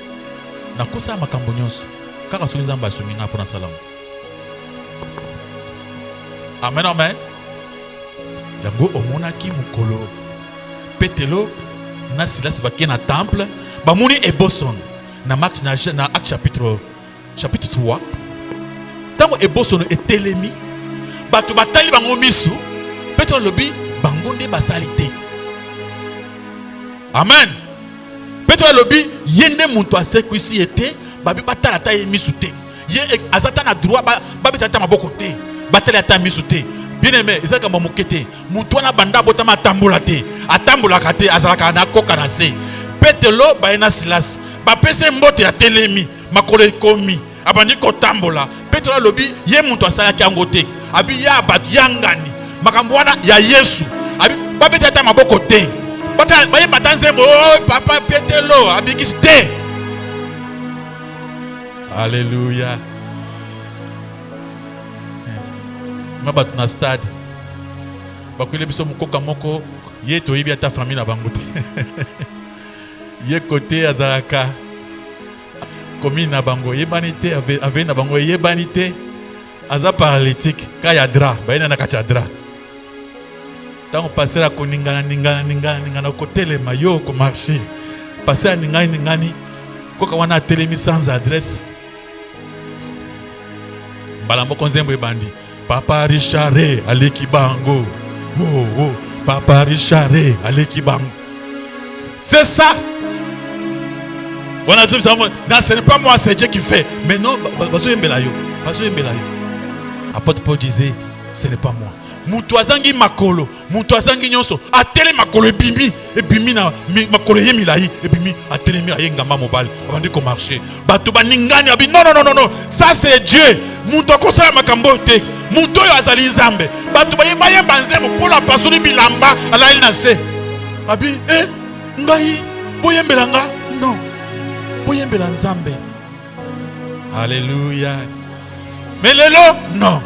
Speaker 2: na kosa makambo nyonso, kaka soki Nzambe asuminga mpona salamu. Amen, amen. Yango omonaki mukolo Petelo na Silas baki na temple, bamoni eboson na Marc na Acte chapitre 3. Tango eboson etelemi, bato batali bango misu, Petelo lobi bango nde basali te. Amen. Petelo lobi yende muntu asekwisi ete babi batala ta misu te. Ye azata na droit babi tata maboko te. Batali ata misu te. Bien aimé, ils ont comme mokete. Moutouna banda botama tambola te. Atambola kate azalaka na koka na se. Petelo baena Silas. Ba pese mbote ya telemi. Makole komi. Abandi ko tambola. Petelo lobi ye muntu asala kiango te. Abi ya bat yangani. Makambo wana ya Yesu. Abi ba beta ta maboko te. Bata baye batanzembo oh papa Petelo abi kiste. Alléluia. Mabat na stade bakule biso mukoka moko ye to yebi ata famille na bango te ye côté azalaka Komi na bango yebanité avait na bango yebanité. Aza paralytique kaya dra baina na katadra. Tant passer la koningana ningana côté les maillots ko marché. Passer ningani koka wana telemi sans adresse. Balambo konzembo ebandi. Papa Richard aleki bango. Oh Papa Richard aleki bango. C'est ça. On a dit ça. Non, ce n'est pas moi, c'est Dieu qui fait. Mais non, baso yembelayo. Apôtre Paul disait, ce n'est pas moi. Mutuazangi makolo, mutuazangi nyonso, atele makolo ebimi na makolo yemilayi, ebimi atele mi ayengama mobile, abandi ko marcher. Bato baningani abi non, ça c'est Dieu. Muto akosala makambo te. Muto yo azali nzambe. Bato bayemba nzembo pour la pasoli bilamba alali na se. Abi ngai boyembelanga non. Boyembela nzambe. Alléluia. Mais lelo non.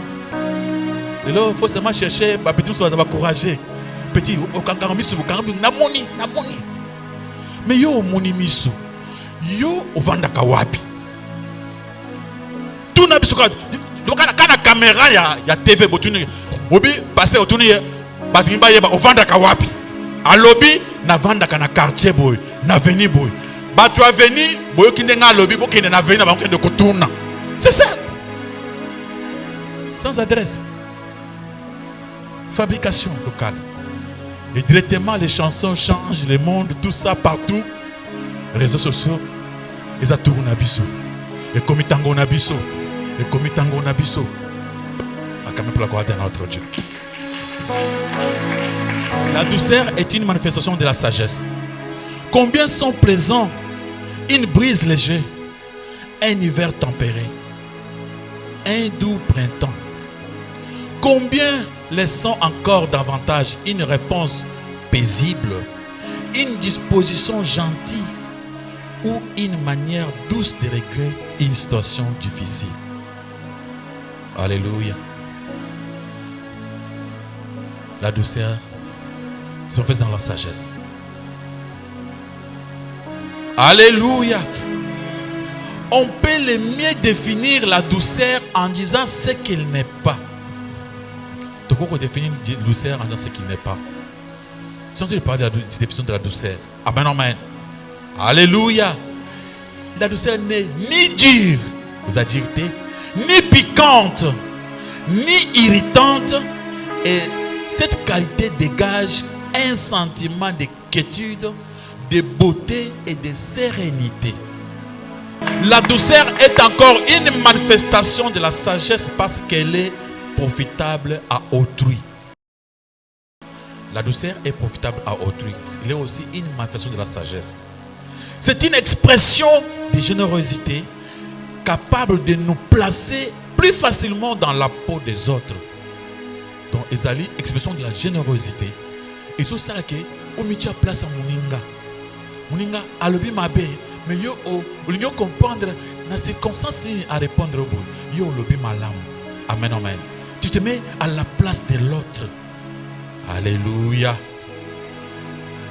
Speaker 2: Il faut seulement chercher, petit nous va courager. Petit, au kangaramisu, namoni. Mais yo moni misu, yo ovanda kawapi. Tout na biso donc kana caméra ya TV botuni, obi passer otuni batimba yeba ovanda kawapi. A lobby na vanda kana quartier boy, na veni boy. Batu aveni boy kinde nga lobby bo kinde na veni na banko de kotourna. C'est ça. Sans adresse. Fabrication locale. Et directement les chansons changent le monde, tout ça partout. Réseaux sociaux. Les atours nabiso. Les comitango nabiso. Les comitango nabiso. À pour la gloire de notre Dieu. La douceur est une manifestation de la sagesse. Combien sont plaisants une brise légère, un hiver tempéré, un doux printemps. Combien les sont encore davantage une réponse paisible, une disposition gentille ou une manière douce de régler une situation difficile. Alléluia. La douceur se fait dans la sagesse. Alléluia. On peut le mieux définir la douceur en disant ce qu'il n'est pas. Donc on définit la douceur en disant ce qu'il n'est pas. Si on te parle de la définition de la douceur, amen, amen. Alléluia. La douceur n'est ni dure, vous a dit, ni piquante, ni irritante. Et cette qualité dégage un sentiment de quiétude, de beauté et de sérénité. La douceur est encore une manifestation de la sagesse parce qu'elle est profitable à autrui. La douceur est profitable à autrui. Elle est aussi une manifestation de la sagesse. C'est une expression de générosité capable de nous placer plus facilement dans la peau des autres. Donc, ezali expression de la générosité. Et c'est ça que on met place à Moninga. Moninga alobi mabe, mais yo o comprendre dans ces circonstances à répondre au bout. Yo lobi malam. Amen, amen. Tu te mets à la place de l'autre. Alléluia.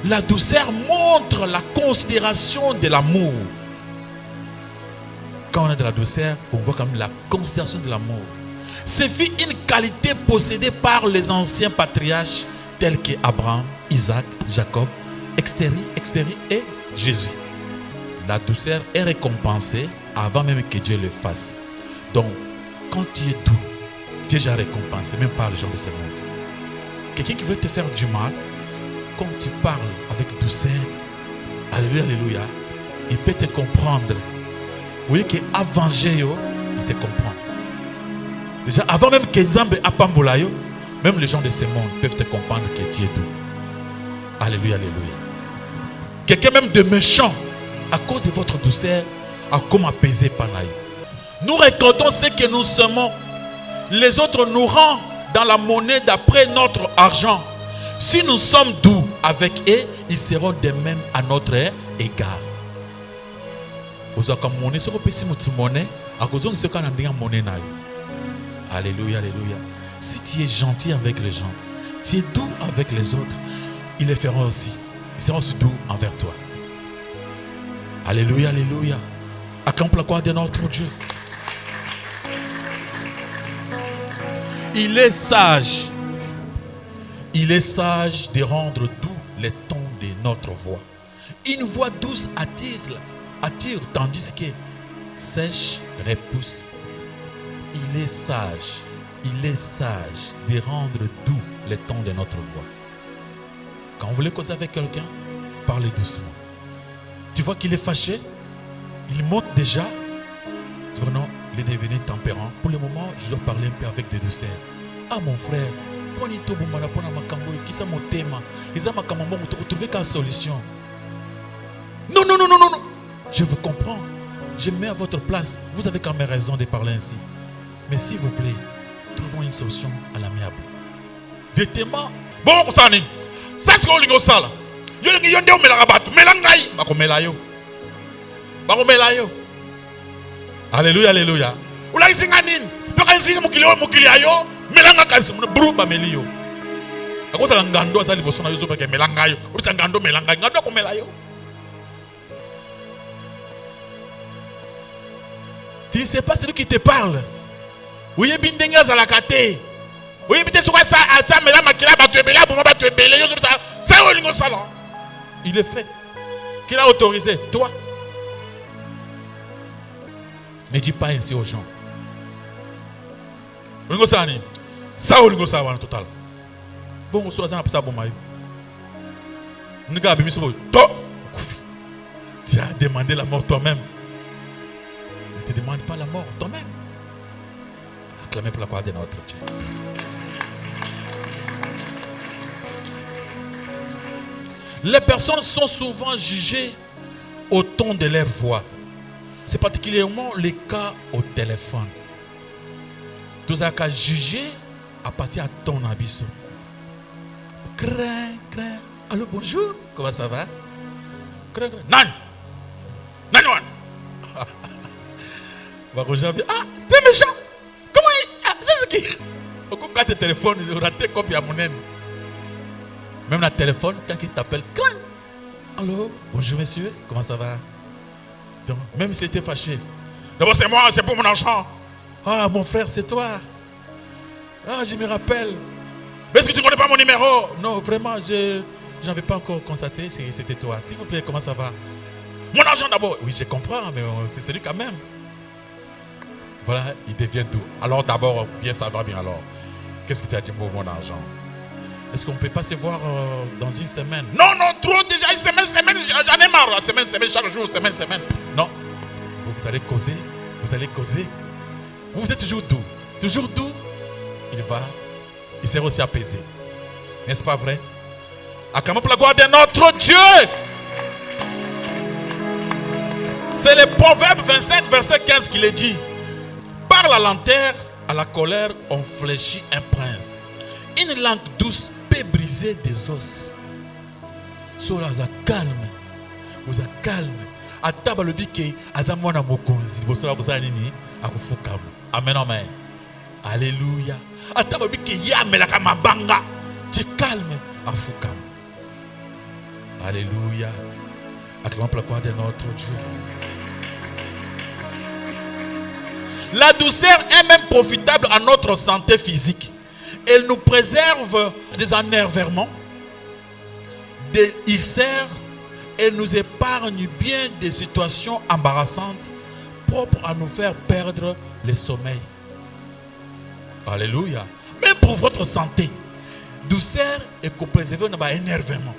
Speaker 2: La douceur montre la considération de l'amour. Quand on a de la douceur, on voit comme la considération de l'amour. C'est une qualité possédée par les anciens patriarches tels que Abraham, Isaac, Jacob, etc. et Jésus. La douceur est récompensée avant même que Dieu le fasse. Donc, quand tu es doux, tu es déjà récompensé, même par les gens de ce monde. Quelqu'un qui veut te faire du mal, quand tu parles avec douceur, alléluia, alléluia, il peut te comprendre. Vous voyez qu'avant Jéhu, il te comprend. Déjà, avant même que Nzambe apambolayo, même les gens de ce monde peuvent te comprendre que tu es doux. Alléluia, alléluia. Quelqu'un même de méchant, à cause de votre douceur, a comme apaisé Panaï. Nous récoltons ce que nous semons. Les autres nous rendent dans la monnaie d'après notre argent. Si nous sommes doux avec eux, ils seront de même à notre égard. Alléluia, alléluia. Si tu es gentil avec les gens, tu es doux avec les autres, ils le feront aussi. Ils seront aussi doux envers toi. Alléluia, alléluia. Acclamons la gloire de notre Dieu. Il est sage. Il est sage de rendre doux les tons de notre voix. Une voix douce attire tandis que sèche repousse. Il est sage de rendre doux les tons de notre voix. Quand vous voulez causer avec quelqu'un, parlez doucement. Tu vois qu'il est fâché, il monte déjà. Tu vois, non, il est devenu tempérant. Pour le moment, je dois parler un peu avec des douceurs. Ah mon frère, trouver qu'une solution. Non. Je vous comprends. Je mets à votre place. Vous avez quand même raison de parler ainsi. Mais s'il vous plaît, trouvons une solution à l'amiable. Des témoins. Bon, ça c'est ce qu'on sala. Alléluia, alléluia. Melanga kasi bru ba melio. Akosa ngando atali bosona yozo peke melanga yo. Urisa ngando ko melayo. Tu sais pas celui qui te parle. Oui bindenga za la kate. Oui bité soka sa mela makila ba tebela bon ba tebele yozo ça olingo sala. Il est fait. Qui l'a autorisé? Toi. Ne dis pas ainsi aux gens. Olingo sani. Ça olingo ça va total. Bon so ça na pesa bon mayo. Nga bimi so to. Tu as demandé la mort toi-même. Ne te demande pas la mort toi-même. Acclamez pour la gloire de notre Dieu. Les personnes sont souvent jugées au ton de leur voix. C'est particulièrement le cas au téléphone. Tous à juger à partir de ton abisso. Crain. Allô, bonjour. Comment ça va? Crain. Nan. Ah, c'est méchant. Comment il... Ah, c'est ce qui... Quand tu téléphones, ils ont raté copie à mon haine. Même la téléphone, quand il t'appelle, crain. Allô, bonjour monsieur, comment ça va? Donc, même s'il était fâché. D'abord, c'est moi, c'est pour mon argent. Ah, mon frère, c'est toi. Ah, je me rappelle. Mais est-ce que tu ne connais pas mon numéro? Non, vraiment, je n'avais pas encore constaté, c'était toi. S'il vous plaît, comment ça va? Mon argent d'abord. Oui, je comprends, mais c'est celui quand même. Voilà, il devient doux. Alors d'abord, bien ça va bien alors. Qu'est-ce que tu as dit pour mon argent? Est-ce qu'on ne peut pas se voir dans une semaine? Non, trop déjà, une semaine, j'en ai marre. Semaine, chaque jour, semaine. Non, vous allez causer, Vous êtes toujours doux. Il sera aussi apaisé. N'est-ce pas vrai? Acclamons pour la gloire de notre Dieu. C'est le Proverbe 25, verset 15 qui le dit. Par la lenteur à la colère, on fléchit un prince. Une langue douce peut briser des os. Sola za calme. Vous êtes calme. Ataba le bike azamwana mokonzi. Bosola bosa nini akufukamu. Amen, amen. Alléluia. Ataba bike ya melaka mabanga. Tu calme afukamu. Alléluia. Acclamons pour la gloire de notre Dieu. La douceur est même profitable à notre santé physique. Elle nous préserve des énervements, des ulcères et nous épargne bien des situations embarrassantes propres à nous faire perdre le sommeil. Alléluia. Même pour votre santé, douceur et que préserver nos énervements.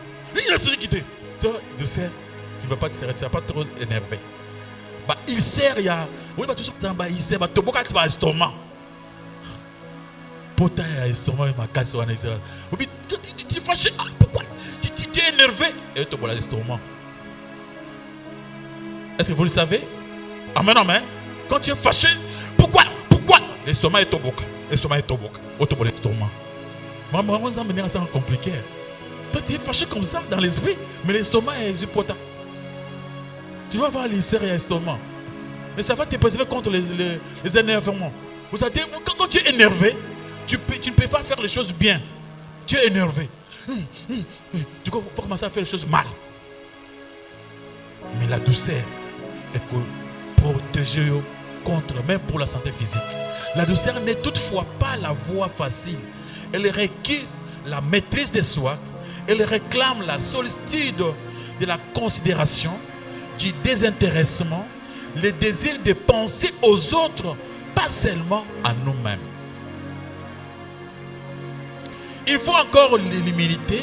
Speaker 2: Douceur, tu ne vas pas te serrer, tu ne vas pas trop énerver. Ulcère, il y a. Oui, tout ça, il sert, tu as estomac. Pourtant, il y a estomac, il y a casse. Tu es fâché. Pourquoi? Tu es énervé. Et tu as l'estomac. Est-ce que vous le savez? Amen, amen. Quand tu es fâché, pourquoi? L'estomac est au boca. L'estomac est au boca. Au l'estomac. Maman, on s'en venir à ça compliqué. Toi, tu es fâché comme ça dans l'esprit, mais l'estomac est exupotant. Tu vas voir l'ulcère et l'estomac. Mais ça va te préserver contre les énervements. Vous savez, quand tu es énervé, tu ne peux pas faire les choses bien. Tu es énervé. Tu vas commencer à faire les choses mal. Mais la douceur est que protéger contre, même pour la santé physique. La douceur n'est toutefois pas la voie facile. Elle requiert la maîtrise de soi. Elle réclame la sollicitude de la considération, du désintéressement, le désir de penser aux autres, pas seulement à nous-mêmes. Il faut encore l'humilité.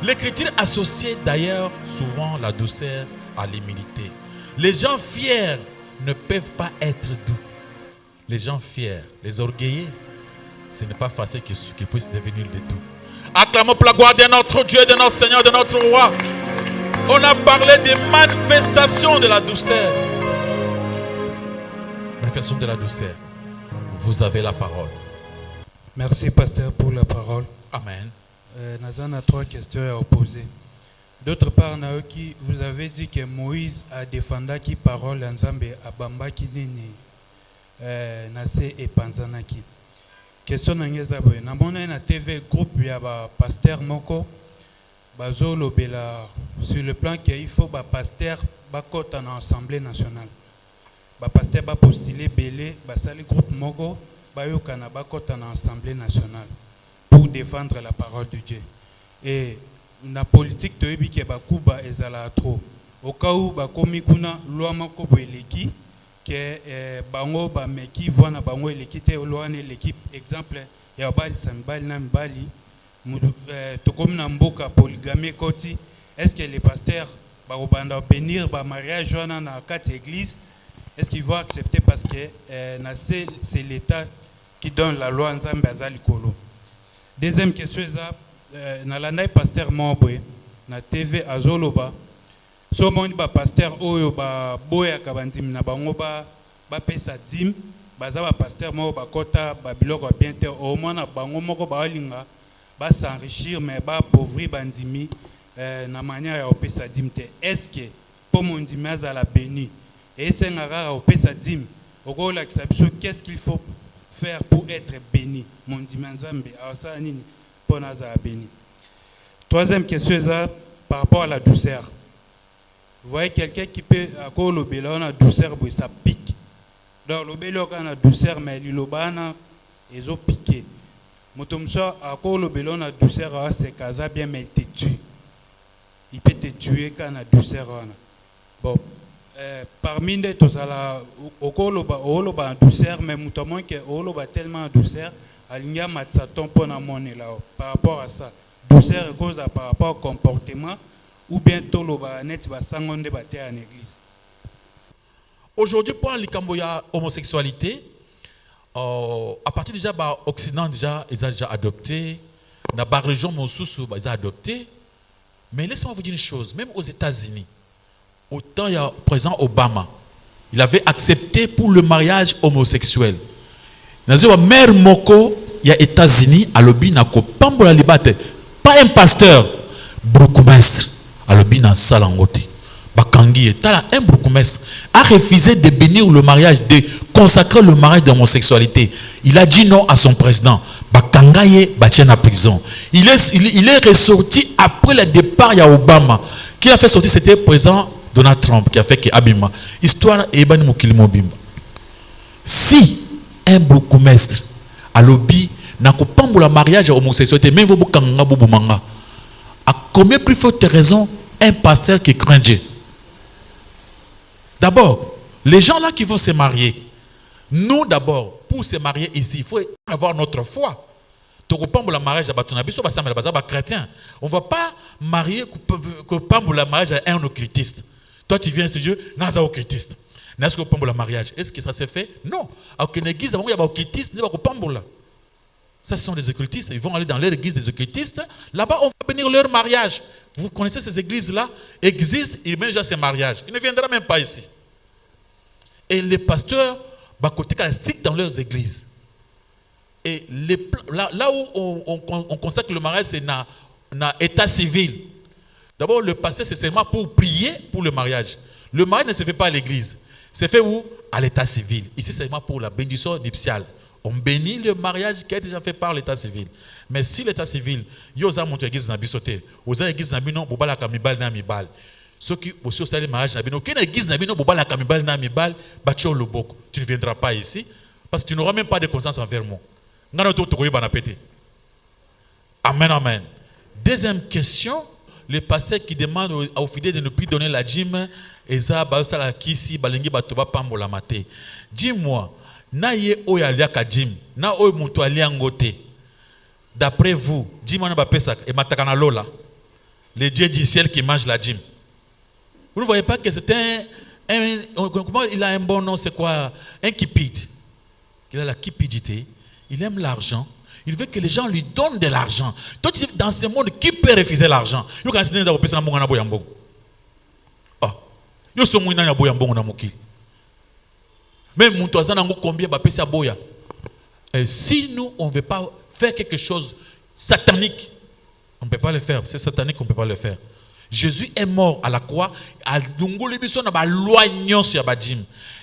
Speaker 2: L'Écriture associe d'ailleurs souvent la douceur à l'humilité. Les gens fiers ne peuvent pas être doux. Les gens fiers, les orgueilleux, ce n'est pas facile qu'ils puissent devenir des doux. Acclamons pour la gloire de notre Dieu, de notre Seigneur, de notre Roi. On a parlé des manifestations de la douceur. Manifestation de la douceur. Vous avez la parole.
Speaker 3: Merci, pasteur, pour la parole.
Speaker 2: Amen.
Speaker 3: Nous avons 3 questions à poser. D'autre part, vous avez dit que Moïse a défendu qui parole en Zambie à Bamba qui nini nase et Panzanaki. Question n'engezabwe. Namona na TV groupe ya ba pasteur moko bazo lobela sur le plan qu'il faut ba pasteur ba kota na assemblée nationale. Ba pasteur ba postuler belé ba sali groupe moko ba yokana ba kota na assemblée nationale pour défendre la parole de Dieu. Et na politique to yebi ke ba kuba ezala trop. Au cas où ba komi kuna loi moko boeleki que bango ba meki voana bango eleki loi ne l'équipe exemple ya bali sambali na mbali to comme na mboka polygamie koti. Est-ce que les pasteurs ba obanda bénir ba mariage wana na quatre églises? Est-ce qu'ils vont accepter parce que c'est l'État qui donne la loi nzambe azali kolo? Deuxième question na landa pasteur Mobwe na TV azoloba so moni ba pasteur oyo ba boya kabandim na bango ba pesa dim baza ba pasteur mo ba kota ba biloko bien te au moins na bango moko ba linga ba s'enrichir mais ba pauvrir bandimi na manière ya pesa dim te. Est-ce que pour mon ndimi azala béni et c'est ngara au pesa dim oko la qu'est-ce qu'il faut faire pour être béni mon ndimi nzambe asa nini pour nazala béni? Troisième question par rapport à la douceur. Vous voyez quelqu'un qui peut à le bélo on a douceur ça pique. Donc le bélo on a douceur mais l'ilobana ils ont piqué. Motomso à le bélo on a douceur c'est casa bien mais il te tue. Il peut te tuer quand on a douceur. Bon parmi les tous à la au ba douceur mais moutomon que au ba tellement douceur alinga matsa tompo na monnaie là par rapport à ça. Douceur cause par rapport au comportement ou bien tout le net va s'engonde battre en église.
Speaker 2: Aujourd'hui, pour la homosexualité, à partir déjà bah Occident déjà ils ont déjà adopté, dans la région Monsousou ils ont adopté. Mais laissez-moi vous dire une chose, même aux États-Unis, autant il y a président Obama, il avait accepté pour le mariage homosexuel. Dans la mère Moko, il y a États-Unis à l'obina ko pambola libate. Pas un pasteur, bourgmestre, à l'obina salangote. Bakangi, un bourgmestre a refusé de bénir le mariage, de consacrer le mariage d'homosexualité. Il a dit non à son président. Bakangaye batien à prison. Il est ressorti après le départ de Obama. Qui a fait sortir, c'était le président Donald Trump qui a fait que Abima. Histoire Ebani Mukilimo Bimba. Si un bourgmestre à l'obi n'a pas le mariage homosexualité, même vous manga. À combien plus forte raison un pasteur qui craint Dieu? D'abord, les gens là qui vont se marier, nous d'abord, pour se marier ici, il faut avoir notre foi. Donc, le mariage à chrétien. On ne va pas marier le mariage à un occultiste. Toi, tu viens à ce Dieu, n'a un occultiste. N'est-ce que le mariage? Est-ce que ça s'est fait? Non. Alors qu'une église, il y a des occultistes, il y a des ça, ce sont des occultistes. Ils vont aller dans leur église des occultistes. Là-bas, on va bénir leur mariage. Vous connaissez ces églises-là? Existent, ils mènent déjà ces mariages. Il ne viendra même pas ici. Et les pasteurs, côté strict dans leurs églises. Et là où on consacre le mariage, c'est dans l'état civil. D'abord, le pasteur, c'est seulement pour prier pour le mariage. Le mariage ne se fait pas à l'église. C'est fait où? À l'état civil. Ici, c'est seulement pour la bénédiction nuptiale. On bénit le mariage qui a déjà fait par l'état civil. Mais si l'état civil, il y a une église dans bisoté, vous avez une église dans bino, vous avez une église dans mibal. Ceux qui aussi au salaire mariage n'abino, qui n'église n'abino, bobala kamibal na mibal, bachio loboko. Tu ne viendras pas ici parce que tu n'auras même pas de conscience envers moi. Ngana to tokoyi bana pété. Amen, amen. Deuxième question, les pasteurs qui demandent aux fidèles de ne plus donner la dîme, eza ba sala kisi balengi batoba pambola maté. Dis-moi, na ye oya liaka dîme, na oyo muto aliango te. D'après vous, dis-moi na ba pesa et matakana lola. Le Dieu du ciel qui mange la dîme. Vous ne voyez pas que c'est comment il a un bon nom, c'est quoi? Un cupide. Il a la cupidité, il aime l'argent, il veut que les gens lui donnent de l'argent. Toi, dans ce monde, qui peut refuser l'argent? Même combien boya. Si nous, on ne veut pas faire quelque chose satanique, on ne peut pas le faire. C'est satanique, on ne peut pas le faire. Jésus est mort à la croix.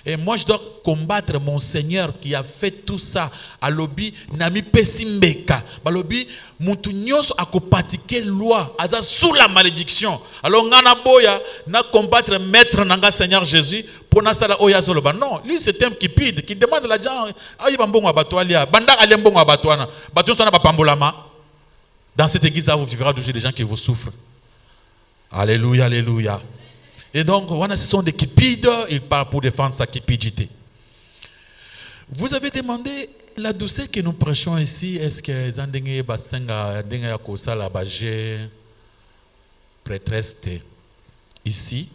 Speaker 2: Et moi, je dois combattre mon Seigneur qui a fait tout ça. À l'obi, nami pesimbeka. Balobi, mutunyos a pratiquer loi. Aza sous la malédiction. Alors, ngana boya, na combattre maître nanga Seigneur Jésus. Pour na sala oya zoloba. Non, lui c'est un cupide qui demande à la gens. Ayi bambongo abatoalia. Banda alembongo abatoana. Baton sana bapambolama. Dans cette église, là, vous verrez toujours des gens qui vous souffrent. Alléluia, alléluia. Et donc, voilà, ce sont des cupides, ils parlent pour défendre sa cupidité. Vous avez demandé la douceur que nous prêchons ici. Est-ce que Zandenge Basenga, Denga Kosala Bagé, prêtresse ici,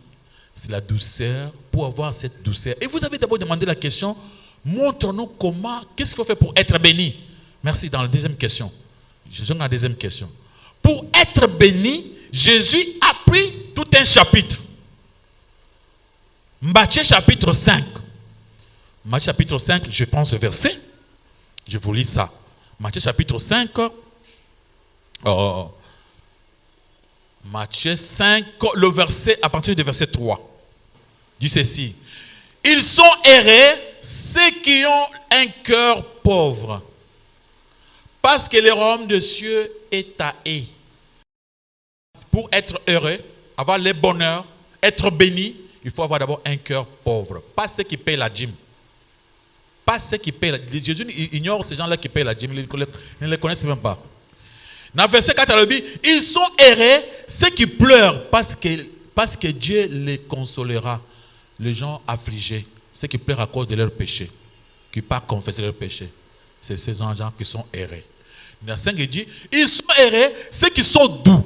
Speaker 2: c'est la douceur, pour avoir cette douceur. Et vous avez d'abord demandé la question, montre-nous comment, qu'est-ce qu'il faut faire pour être béni? Merci, dans la deuxième question. Je suis dans la deuxième question. Pour être béni, Jésus a pris tout un chapitre. Matthieu chapitre 5. Matthieu chapitre 5, je pense le verset. Je vous lis ça. Matthieu chapitre 5. Matthieu 5, le verset, à partir du verset 3. Dit ceci. Ils sont errés, ceux qui ont un cœur pauvre, parce que le royaume de cieux est à eux. Pour être heureux, avoir le bonheur, être béni, il faut avoir d'abord un cœur pauvre. Pas ceux qui payent la dîme. Pas ceux qui payent la dîme. Jésus ignore ces gens-là qui payent la dîme. Ils ne les connaissent même pas. Dans le verset 4, ils sont errés, ceux qui pleurent, parce que Dieu les consolera. Les gens affligés, ceux qui pleurent à cause de leurs péchés, qui ne pas confesser leurs péchés. C'est ces gens qui sont errés. Dans le 5, il dit, ils sont errés, ceux qui sont doux.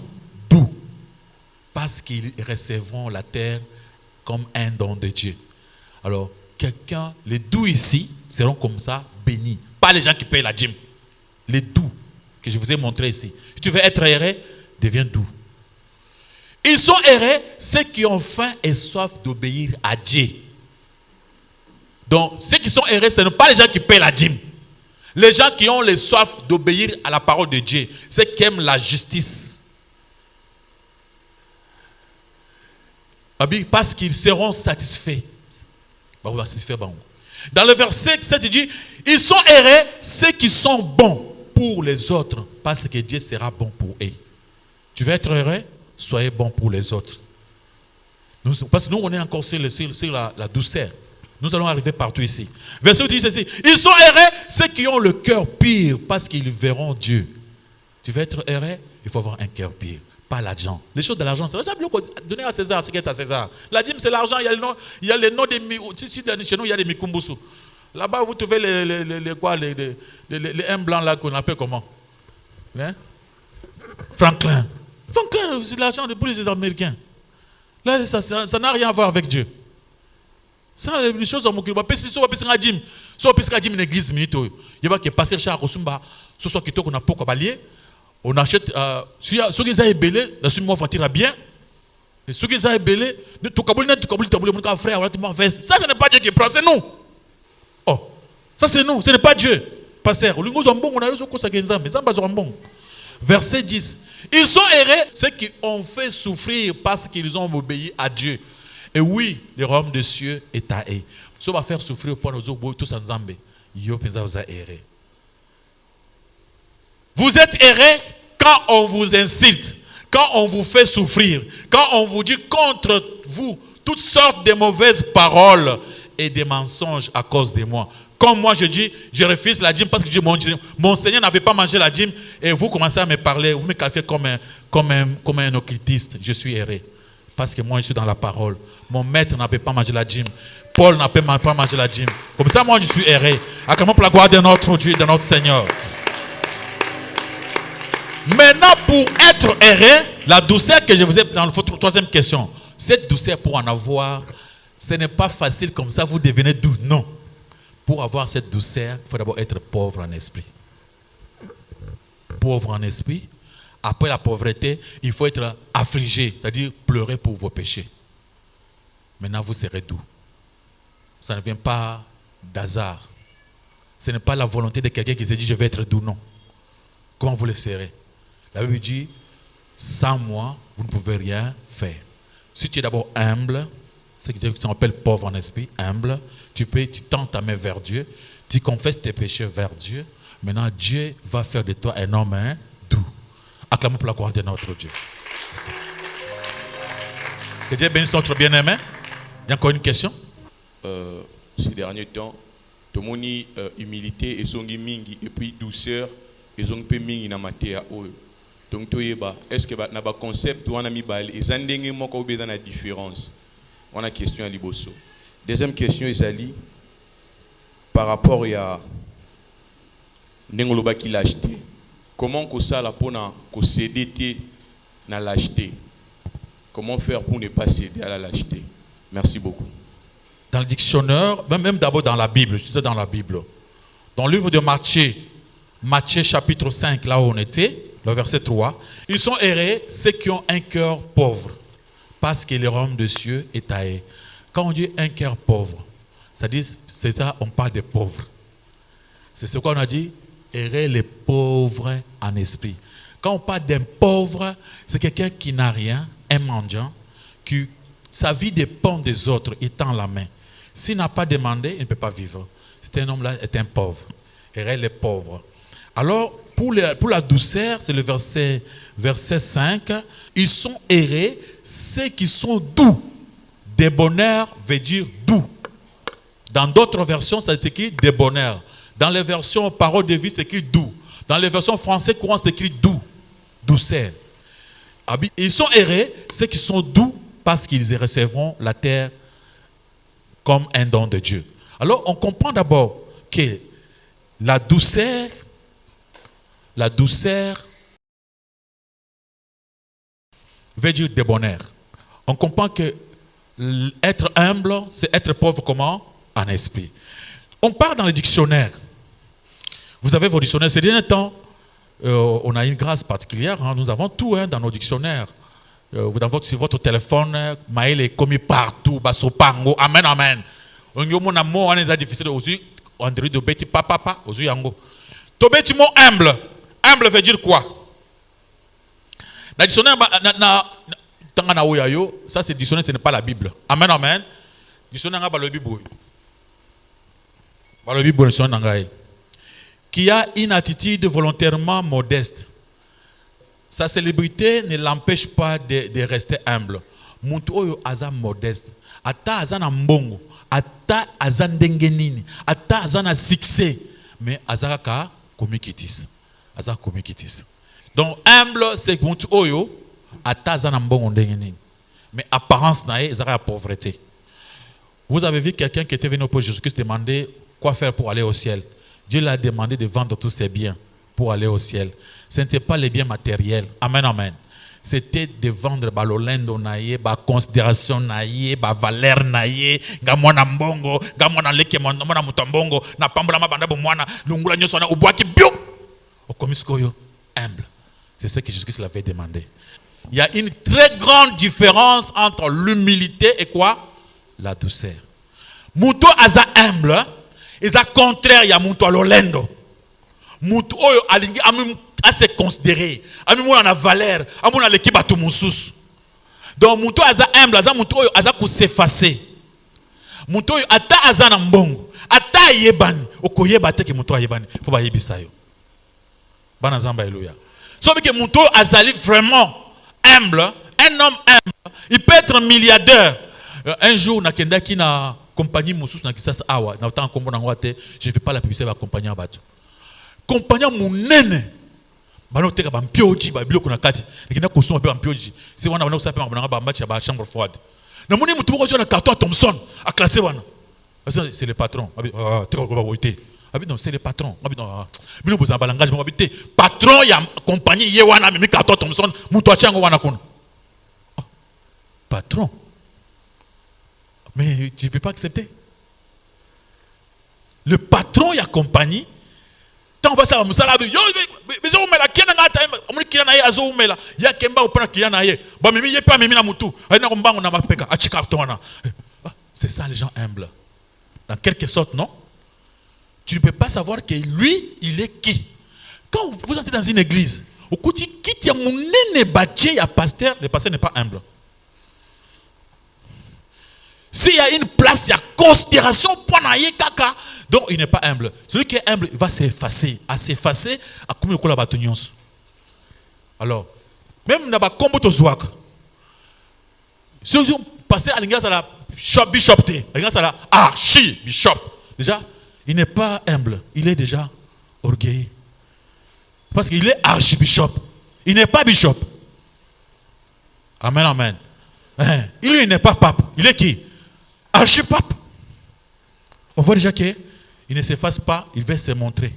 Speaker 2: Parce qu'ils recevront la terre comme un don de Dieu. Alors, les doux ici seront comme ça bénis. Pas les gens qui payent la dîme. Les doux que je vous ai montré ici. Si tu veux être erré, deviens doux. Ils sont errés, ceux qui ont faim et soif d'obéir à Dieu. Donc, ceux qui sont errés, ce ne sont pas les gens qui payent la dîme. Les gens qui ont les soif d'obéir à la parole de Dieu. Ceux qui aiment la justice. Parce qu'ils seront satisfaits. Dans le verset 7, il dit, ils sont errés, ceux qui sont bons pour les autres, parce que Dieu sera bon pour eux. Tu veux être heureux? Soyez bon pour les autres. Parce que nous, on est encore sur la douceur. Nous allons arriver partout ici. Verset 8 dit ceci, ils sont heureux, ceux qui ont le cœur pur, parce qu'ils verront Dieu. Tu veux être heureux? Il faut avoir un cœur pur. Pas l'argent. Les choses de l'argent, c'est l'argent. Donner à César ce qui est à César. La dîme, c'est l'argent. Il y a les noms des... Chez nous, il y a des mikumbusu. Là-bas, vous trouvez les M blancs là qu'on appelle comment? Hein? Franklin. Franklin, c'est l'argent pour les Américains. Là, ça n'a rien à voir avec Dieu. Ça, les choses en mokili. Si on a une dîme, si on a une église, il y a qui passer chez Akosumba, ce soit qui toque, on a pas balier. On achète, ceux qui ont ébélé, la suite, moi, voiture bien. Et ceux qui ont ébélé, frère, ça, ce n'est pas Dieu qui prend, c'est nous. Oh, ça, c'est nous, ce n'est pas Dieu. Pasteur, verset 10. Ils sont errés, ceux qui ont fait souffrir parce qu'ils ont obéi à Dieu. Et oui, le royaume des cieux est à eux. Si on va faire souffrir pour nous autres, tous ensemble, vous êtes errés. Vous êtes errés quand on vous insulte, quand on vous fait souffrir, quand on vous dit contre vous toutes sortes de mauvaises paroles et des mensonges à cause de moi. Comme moi je dis, je refuse la dîme parce que mon Seigneur n'avait pas mangé la dîme et vous commencez à me parler, vous me qualifiez comme un occultiste. Je suis erré parce que moi je suis dans la parole. Mon maître n'avait pas mangé la dîme. Paul n'avait pas mangé la dîme. Comme ça moi je suis erré. Acclamons pour la gloire de notre Dieu, de notre Seigneur. Maintenant pour être erré, la douceur que je vous ai dans votre troisième question, cette douceur pour en avoir, ce n'est pas facile comme ça vous devenez doux. Non. Pour avoir cette douceur, il faut d'abord être pauvre en esprit. Pauvre en esprit. Après la pauvreté, il faut être affligé, c'est-à-dire pleurer pour vos péchés. Maintenant, vous serez doux. Ça ne vient pas d'hasard. Ce n'est pas la volonté de quelqu'un qui se dit je vais être doux, non. Comment vous le serez? La Bible dit, sans moi, vous ne pouvez rien faire. Si tu es d'abord humble, c'est ce qu'on appelle pauvre en esprit, humble, tu tends ta main vers Dieu, tu confesses tes péchés vers Dieu. Maintenant, Dieu va faire de toi un homme doux. Acclamons pour la gloire de notre Dieu. Que Dieu bénisse notre bien-aimé. Il y a encore une question?
Speaker 4: Ces derniers temps, tout le monde humilité et son mingi et puis douceur et son peu mingi na matéa oyo. Donc est-ce que na ba concept wana mi bal et zandenge moko be dans la différence? On a question à Liboso. Deuxième question, Isali, par rapport à Nengoloba qui l'a acheté. Comment que ça la pona que céder na l'acheter? Comment faire pour ne pas céder à la lâcheté? Merci beaucoup.
Speaker 2: Dans le dictionnaire, même d'abord dans la Bible, je suis dans la Bible. Dans le livre de Matthieu chapitre 5, là où on était, le verset 3, ils sont errés ceux qui ont un cœur pauvre, parce que le royaume de cieux est à eux. Quand on dit un cœur pauvre, c'est ça, on parle des pauvres. C'est ce qu'on a dit, errer les pauvres en esprit. Quand on parle d'un pauvre, c'est quelqu'un qui n'a rien, un mendiant, qui sa vie dépend des autres, il tend la main. S'il n'a pas demandé, il ne peut pas vivre. Cet homme-là est un pauvre. Errer les pauvres. Alors, pour la douceur, c'est le verset 5, ils sont errés, ceux qui sont doux. Débonnaire veut dire doux. Dans d'autres versions, ça est écrit débonnaire. Dans les versions parole de vie, c'est écrit doux. Dans les versions français courantes, c'est écrit doux. Douceur. Ils sont errés, ceux qui sont doux, parce qu'ils recevront la terre comme un don de Dieu. Alors, on comprend d'abord que la douceur veut dire débonnaire. On comprend que être humble, c'est être pauvre comment? En esprit. On part dans le dictionnaire. Vous avez vos dictionnaires. Ces derniers temps, on a une grâce particulière. Nous avons tout dans nos dictionnaires. Sur votre téléphone, Maël est commis partout. Basopango. Amen, amen. On a un mot difficile aussi. André de Betty papa. Aussi yango. Tobeti mot humble. Humble veut dire quoi? Le dictionnaire, ça c'est dictionnaire, ce n'est pas la Bible. Amen, amen. Dictionnaire, c'est la Bible. La Bible, qui a une attitude volontairement modeste. Sa célébrité ne l'empêche pas de rester humble. Muntu oyo aza modeste. Ata aza na mbongo. Ata aza ndengenini. Ata aza na succès. Mais aza ka komikitis. Aza komikitis. Donc humble, c'est muntu oyo ata aza na mbongo ndengenini. Mais apparence na ye ezaka la pauvreté. Vous avez vu quelqu'un qui était venu pour Jésus-Christ demander quoi faire pour aller au ciel. Dieu l'a demandé de vendre tous ses biens pour aller au ciel. Ce n'était pas les biens matériels. Amen, amen. C'était de vendre balolendo naye, ba considération naye, ba valeur naye, ga mwana mbongo, ga mwana leke mwana mutambongo, na pambola mabanda bo mwana, lungula nyoso na ubwaki bio. Okomiskoyo humble. C'est ce que Jésus-Christ l'avait demandé. Il y a une très grande différence entre l'humilité et quoi? La douceur. Muto aza humble, eza contraire ya muto alolendo. Muto oyo alingi à se considérer, à mon la valeur, à mon l'équipe à tout moussus. Donc muto aza humble, aza muto oyo aza ku s'effacer. Muto oyo ata aza na mbongo, ata yebani, okoyeba te ke muto ayebani, faut ba yebisa yo. Bana zamba haleluya. So que muto azali vraiment humble, un homme humble, il peut être milliardaire. Un jour, nakendaki na compagnie Moussous na Kisasa Awa, na autant kombo na ngwate, je ne fais pas la publicité de la compagnie Abato. Compagnie Mounene, bano teka ba mpioji ba biloko na kati. Nakenda kosoma pe ba mpioji. C'est wana wana osape ba ba match ba chambre froide. Na moni mutu ko na carton Thomson a classé wana. C'est le patron. Non, c'est le patron. Patron, il y a compagnie, il y a un carton Thomson, patron. Mais tu ne peux pas accepter. Le patron, il y a compagnie. Tant que ça va, il y a c'est ça les gens humbles. Dans quelque sorte, non? Tu ne peux pas savoir que lui, il est qui. Quand vous entrez dans une église, au côté qui le pasteur n'est pas humble. S'il y a une place, il y a considération, donc il n'est pas humble. Celui qui est humble, il va s'effacer. À s'effacer, à combien de bâtons. Alors, même dans le combo de Zouak, si vous passez à l'ingénieur, la bishop, archi-bishop, déjà, il n'est pas humble, il est déjà orgueilleux. Parce qu'il est archibishop, il n'est pas bishop. Amen, amen. Il n'est pas pape, il est qui? Archipape. On voit déjà qu'il ne s'efface pas, il va se montrer.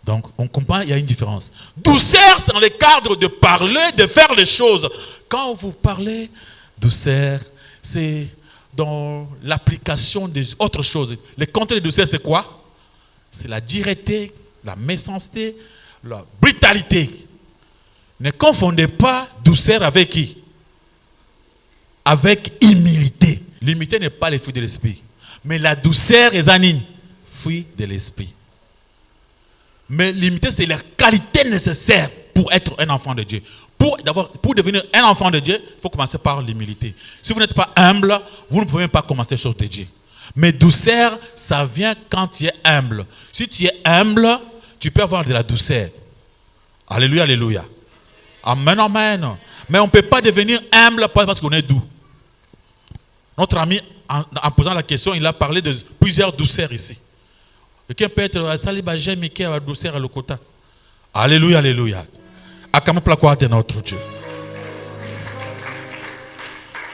Speaker 2: Donc, on comprend, il y a une différence. Douceur, c'est dans le cadre de parler, de faire les choses. Quand vous parlez douceur, c'est dans l'application des autres choses. Le contenu de douceur, c'est quoi? C'est la dureté, la méchanceté, la brutalité. Ne confondez pas douceur avec qui? Avec humilité. L'humilité n'est pas le fruit de l'esprit. Mais la douceur est un fruit de l'esprit. Mais l'humilité, c'est la qualité nécessaire pour être un enfant de Dieu. Pour devenir un enfant de Dieu, il faut commencer par l'humilité. Si vous n'êtes pas humble, vous ne pouvez même pas commencer les choses de Dieu. Mais douceur, ça vient quand tu es humble. Si tu es humble, tu peux avoir de la douceur. Alléluia, alléluia. Amen, amen. Mais on ne peut pas devenir humble parce qu'on est doux. Notre ami, en posant la question, il a parlé de plusieurs douceurs ici. Quelqu'un peut être saliba j'aime qui a douceur à l'okota. Alléluia, alléluia. Comment notre Dieu.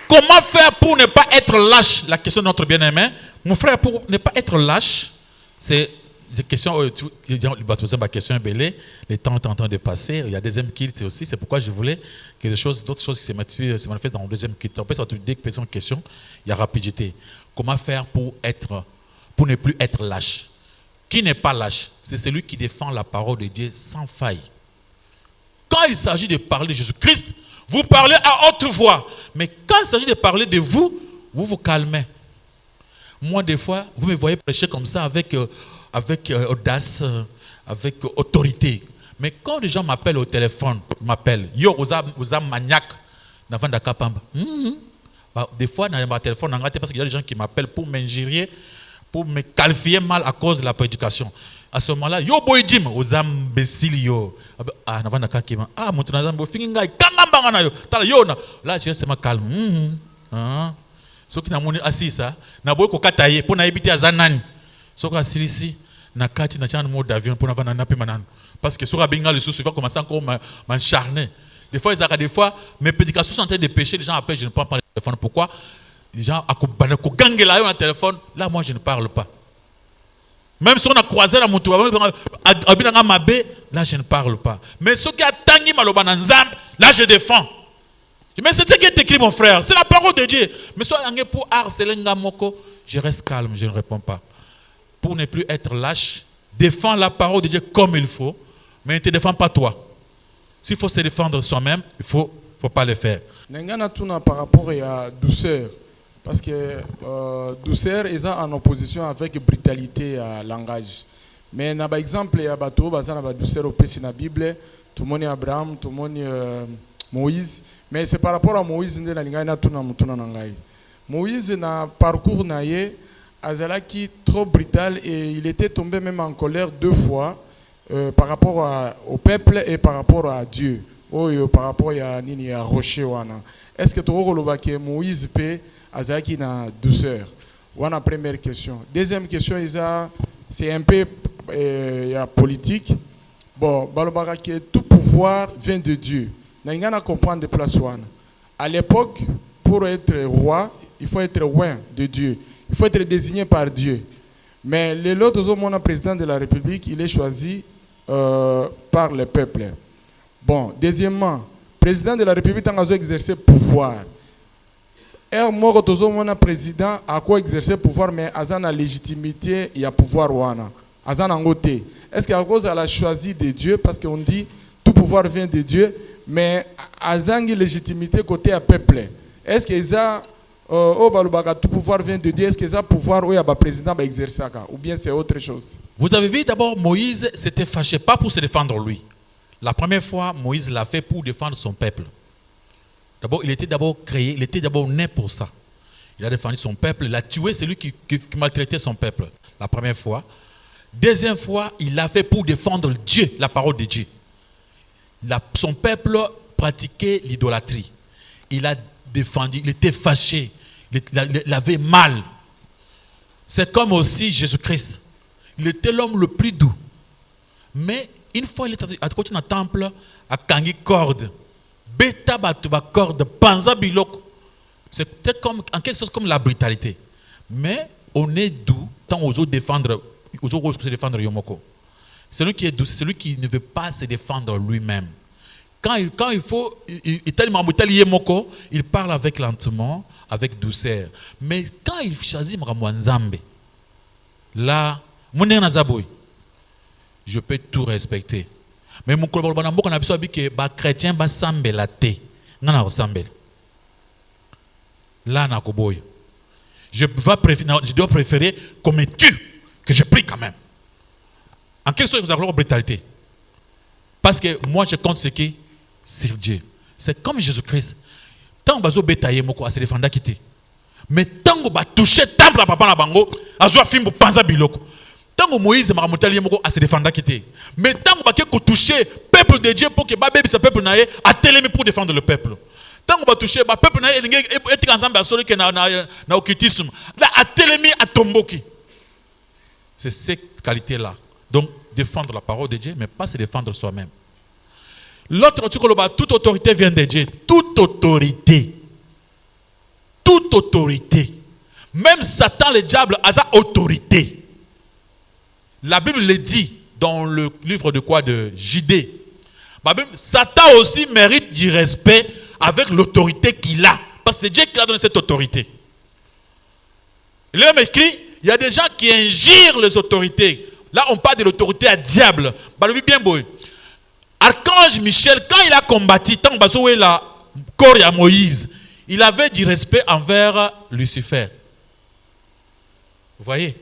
Speaker 2: Comment faire pour ne pas être lâche? La question de notre bien-aimé. Mon frère, pour ne pas être lâche, c'est des questions, ma question est belle. Le temps est en train de passer. Il y a deuxième kilt aussi. C'est pourquoi je voulais que d'autres choses qui se manifestent dans le deuxième kilt. En fait, ça te dit que une question, il y a rapidité. Comment faire pour ne plus être lâche? Qui n'est pas lâche? C'est celui qui défend la parole de Dieu sans faille. Quand il s'agit de parler de Jésus-Christ, vous parlez à haute voix. Mais quand il s'agit de parler de vous, vous vous calmez. Moi, des fois, vous me voyez prêcher comme ça avec audace, avec autorité. Mais quand les gens m'appellent au téléphone, yo, vous êtes maniaque. Des fois, dans mon téléphone, parce qu'il y a des gens qui m'appellent pour m'injurier, pour me qualifier mal à cause de la prédication. À ce moment-là, yo boydim aux imbéciles yo. Ah navanda kakima. Ah mutunazam bo finga kangamba na yo. Tala yo na. Là je reste calme. Ce qui n'a moni assisa na boy ko kataye pour na ebiti azanani. Ce qui assilisi na kati na chana mode d'avion pour na vana na pe manano. Parce que sur abinga le sous va commencer encore m'encharner. Des fois mes prédications sont en train de pécher, les gens appellent, je ne prends pas le téléphone. Pourquoi? Les gens gangela yo na téléphone, là moi je ne parle pas. Même si on a croisé la moto, là je ne parle pas. Mais ce qui a tangi maloba nzambe, là je défends. Mais c'est ce qui est écrit mon frère, c'est la parole de Dieu. Mais soit pour harceler ngamoko, je reste calme, je ne réponds pas. Pour ne plus être lâche, défends la parole de Dieu comme il faut, mais ne te défends pas toi. S'il faut se défendre soi-même, il faut pas le faire.
Speaker 5: Nengana tuna par rapport à douceur. Parce que douceur est en opposition avec brutalité à langage. Mais par exemple, il y a la douceur au PC dans la Bible, tout le monde est Abraham, tout le monde est Moïse. Mais c'est par rapport à Moïse, Moïse, dans parcours qui trop brutal et il était tombé même en colère 2 fois par rapport au peuple et par rapport à Dieu. oyo par rapport à nini ya rocher wana. Est-ce que tokoloba ke Moïse pe azaki na douceur? Wana première question. Deuxième question c'est un peu politique. Bon, balobaka ke tout pouvoir vient de Dieu. Na comprendre de place wana. À l'époque, pour être roi, il faut être loin de Dieu. Il faut être désigné par Dieu. Mais le président de la République, il est choisi par le peuple. Bon, deuxièmement, président de la République a exercé pouvoir. Le président a quoi exercer pouvoir, mais il a la légitimité, il y a pouvoir. Est-ce qu'à cause elle a choisi de Dieu, parce qu'on dit tout pouvoir vient de Dieu, mais il a une légitimité côté à peuple? Est-ce que ça, tout pouvoir vient de Dieu? Est-ce que ça pouvoir où il y a un président exercer ou bien c'est autre chose?
Speaker 2: Vous avez vu d'abord Moïse s'était fâché pas pour se défendre lui. La première fois Moïse l'a fait pour défendre son peuple. D'abord il était d'abord créé, il était d'abord né pour ça. Il a défendu son peuple, il a tué celui qui maltraitait son peuple. La première fois. Deuxième fois, il l'a fait pour défendre Dieu, la parole de Dieu. Son peuple pratiquait l'idolâtrie. Il a défendu, il était fâché, il avait mal. C'est comme aussi Jésus-Christ. Il était l'homme le plus doux. Mais une fois il était à côté d'un temple, à Kangi corde, beta batuba corde, panza biloko. C'était comme en quelque chose comme la brutalité. Mais on est doux tant aux autres défendre, aux autres se défendre Yomoko. Celui qui est doux, c'est celui qui ne veut pas se défendre lui-même. Quand il faut, il parle avec lentement, avec douceur. Mais quand il choisit Mwanzambe, là, je peux tout respecter. Mais mon collaborateur a dit que les chrétiens va sambé la té. Là, je dois préférer qu'on me tue que je prie quand même. En quelque sorte, vous avez la brutalité. Parce que moi, je compte ce qui est sur Dieu. C'est comme Jésus-Christ. Tant que vous avez moko à se défendre quitter. Mais tant que vous avez touché temple à papa na bango, à zo film panza biloko. Tant que Moïse m'a monté moko à se défendre quitter. Mais tant que vous avez touché peuple de Dieu pour que baby ce peuple naé a télémi pour défendre le peuple. Tant que vous avez touché peuple naé et ensemble à celui qui na okitisme. Là a télémi à tomboki. C'est cette qualité là. Donc défendre la parole de Dieu mais pas se défendre soi-même. L'autre, toute autorité vient de Dieu. Toute autorité. Toute autorité. Même Satan, le diable, a sa autorité. La Bible le dit dans le livre de quoi? De Judée. Satan aussi mérite du respect avec l'autorité qu'il a. Parce que c'est Dieu qui a donné cette autorité. Il est même écrit, il y a des gens qui ingirent les autorités. Là, on parle de l'autorité à diable. Bien beau. Archange Michel, quand il a combattu, tant que la corps à Moïse, il avait du respect envers Lucifer. Vous voyez?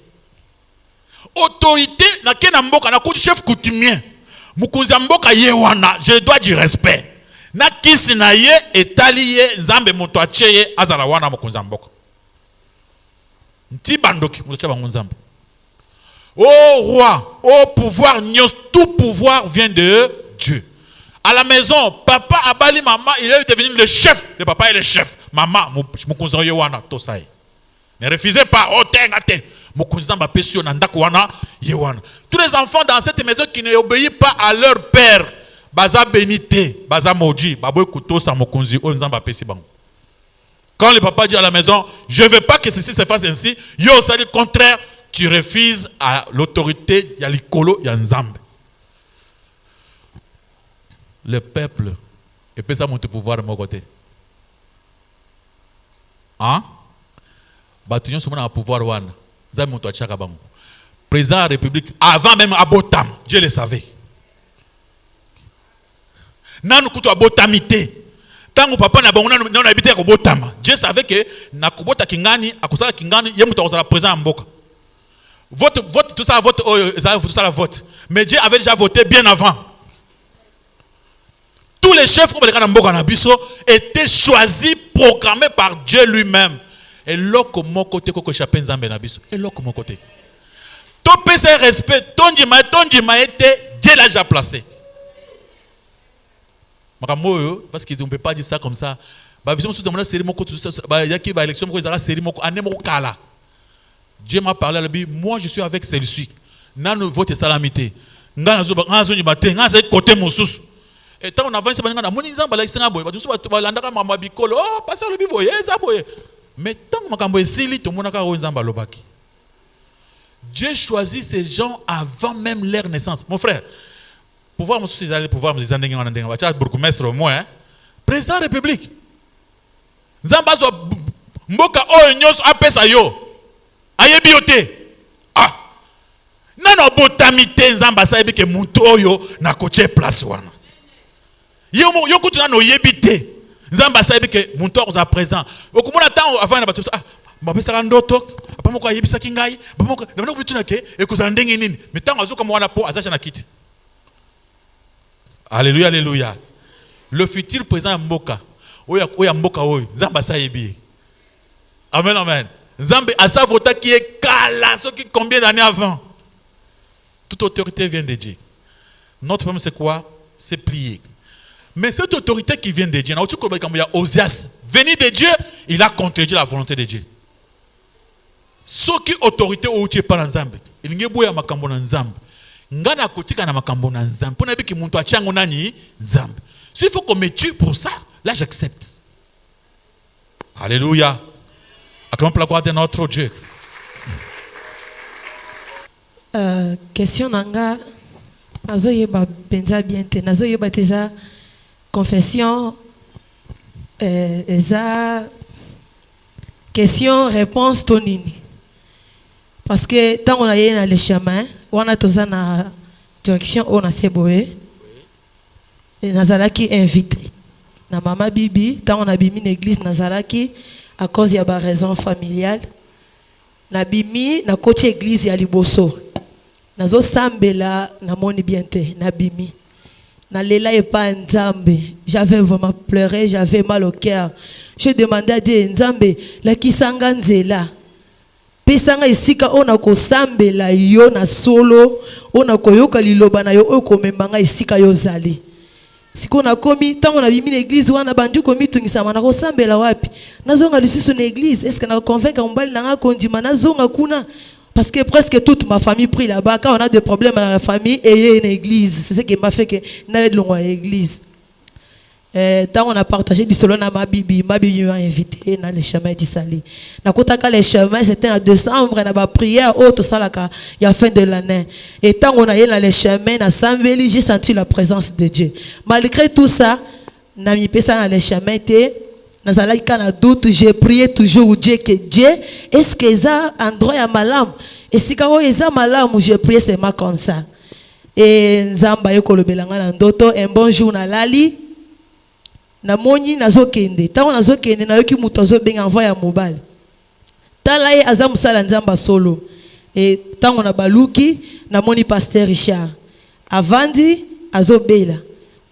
Speaker 2: Autorité, chef coutumier. Je dois du respect. Na kisi na ye etaliye nzambe moto acheye azala wana mokonzamboka. Nti bandoki moto bango nzambe. Oh roi, oh pouvoir, tout pouvoir vient de Dieu. À la maison, papa abali maman, il est devenu le chef. Le papa est le chef. Maman, mokonzo yewana tosai. Ne refusez pas. Oh tenga. Mokonzamba pesio nandako wana yewana. Tous les enfants dans cette maison qui n'obéissent pas à leur père, baza bénité, baza maudit, baboy kutosa mokonzi onzamba pesi bango. Quand le papa dit à la maison, je ne veux pas que ceci se fasse ainsi, yo ça dit contraire, tu refuses à l'autorité, il y a l'ikolo, il y a nzambe. Le peuple, et peut ça monter pouvoir de mon côté. Hein? Batunion sur mon pouvoir wan. Ça monte à Chakabango. Président de la République, avant même Abotam, Dieu le savait. Nan kuto abotamité. Tant que papa n'a pas habité à Botam, Dieu savait que na kubota kingani, akusala kingani, yemuta osala président mboka. Vote, tout ça, vote, tout ça la vote. Mais Dieu avait déjà voté bien avant. Tous les chefs comme les Mboka Nabiso étaient choisis, programmés par Dieu lui-même. Et là, comment côté que chapin Zambé Nabiso. Et là, comment côté. Ton PC respect, ton dima était Dieu l'a déjà placé. parce qu'on ne peut pas dire ça comme ça. Dieu m'a parlé à la Bible, moi je suis avec celui-ci. N'a votre salamité. Côté Moussous. Et tant on avance, mais tant que Dieu choisit ces gens avant même leur naissance. Mon frère, pouvoir me soucier, pouvoir me dire, bourgmestre au moins, président de la République. Zambazo mboka oyo nyos apesa yo. Ayebiote. Ah. Nano botamite nzamba sa yebi ke muntu oyo na koche place wana. Yo kutu nano yebite. Nzamba sa yebi ke muntu oyo za président. Okumona tango avant na batu ah mabesa ndoto apamoko ayebisa kingai bamoko na bino bituna ke ekozala ndenge nini. Mitango azuka mwana po azacha na kiti. Alléluia, alléluia. Le futur président mboka oya mboka oyo nzamba sa yebi. Amen, amen. Nzambe a sa vota qui est kala, ce qui combien d'années avant. Toute autorité vient de Dieu. Notre problème c'est quoi? C'est plier. Mais cette autorité qui vient de Dieu, il y a Osias, venu de Dieu, il a contredit la volonté de Dieu. Ce qui autorité ou tu es pas Nzambe, il n'y a pas makambo na Nzambe. Ngana kotika na makambo na Nzambe. Pour n'abi ki muntu achango nani Nzambe. S'il faut qu'on me tue pour ça, là j'accepte. Alléluia. Acclamons la gloire de notre Dieu.
Speaker 6: Question nanga nazo yeba benza bien te nazo yeba teza confession eza question réponse tonini parce que tant on a yé na le chemin on a toza na direction on a seboé et nazalaki invité na mama bibi tant on a bimi l'église nazalaki à cause ya ba raison familiale na bimi na côté église ya liboso nazo sambela na moni bien te na bimi na lela et pas Nzambe j'avais vraiment pleuré j'avais mal au cœur je demandais à Dieu Nzambe la kisanga nzela pesanga esika ona ko sambela yo na solo ona ko yoka liloba na yo ko membanga esika yo zali siko na komi tango na bimi l'église wana bandu komi tungisama na ko sambela wapi nazonga lisusu na église est-ce que na convaincre mbali na nga kondima nazonga kuna. Parce que presque toute ma famille prie là-bas. Quand on a des problèmes dans la famille, et il y a une église. C'est ce qui m'a fait que n'a pas de l'église. Tant on a partagé du solo dans ma Bible m'a invité dans les chemins d'Isali. Na kotaka les chemins, c'était en décembre, on a prié à haute salaka, il y a fin de l'année. Et tant on a été dans les chemins, dans Sambeli, j'ai senti la présence de Dieu. Malgré tout ça, n'a mis ça dans les chemins, na doute, j'ai prié toujours Dieu que Dieu est-ce que ça endroit ya malam et si quand eza malam j'ai prié seulement comme ça et nzamba yokolobelanga na ndoto un bon jour na lali na moni nazokende tango nazokende na yoki muto azobenga envoya ya mobile tala ye aza musala nzamba solo et tango na baluki na moni pasteur Richard avandi azobela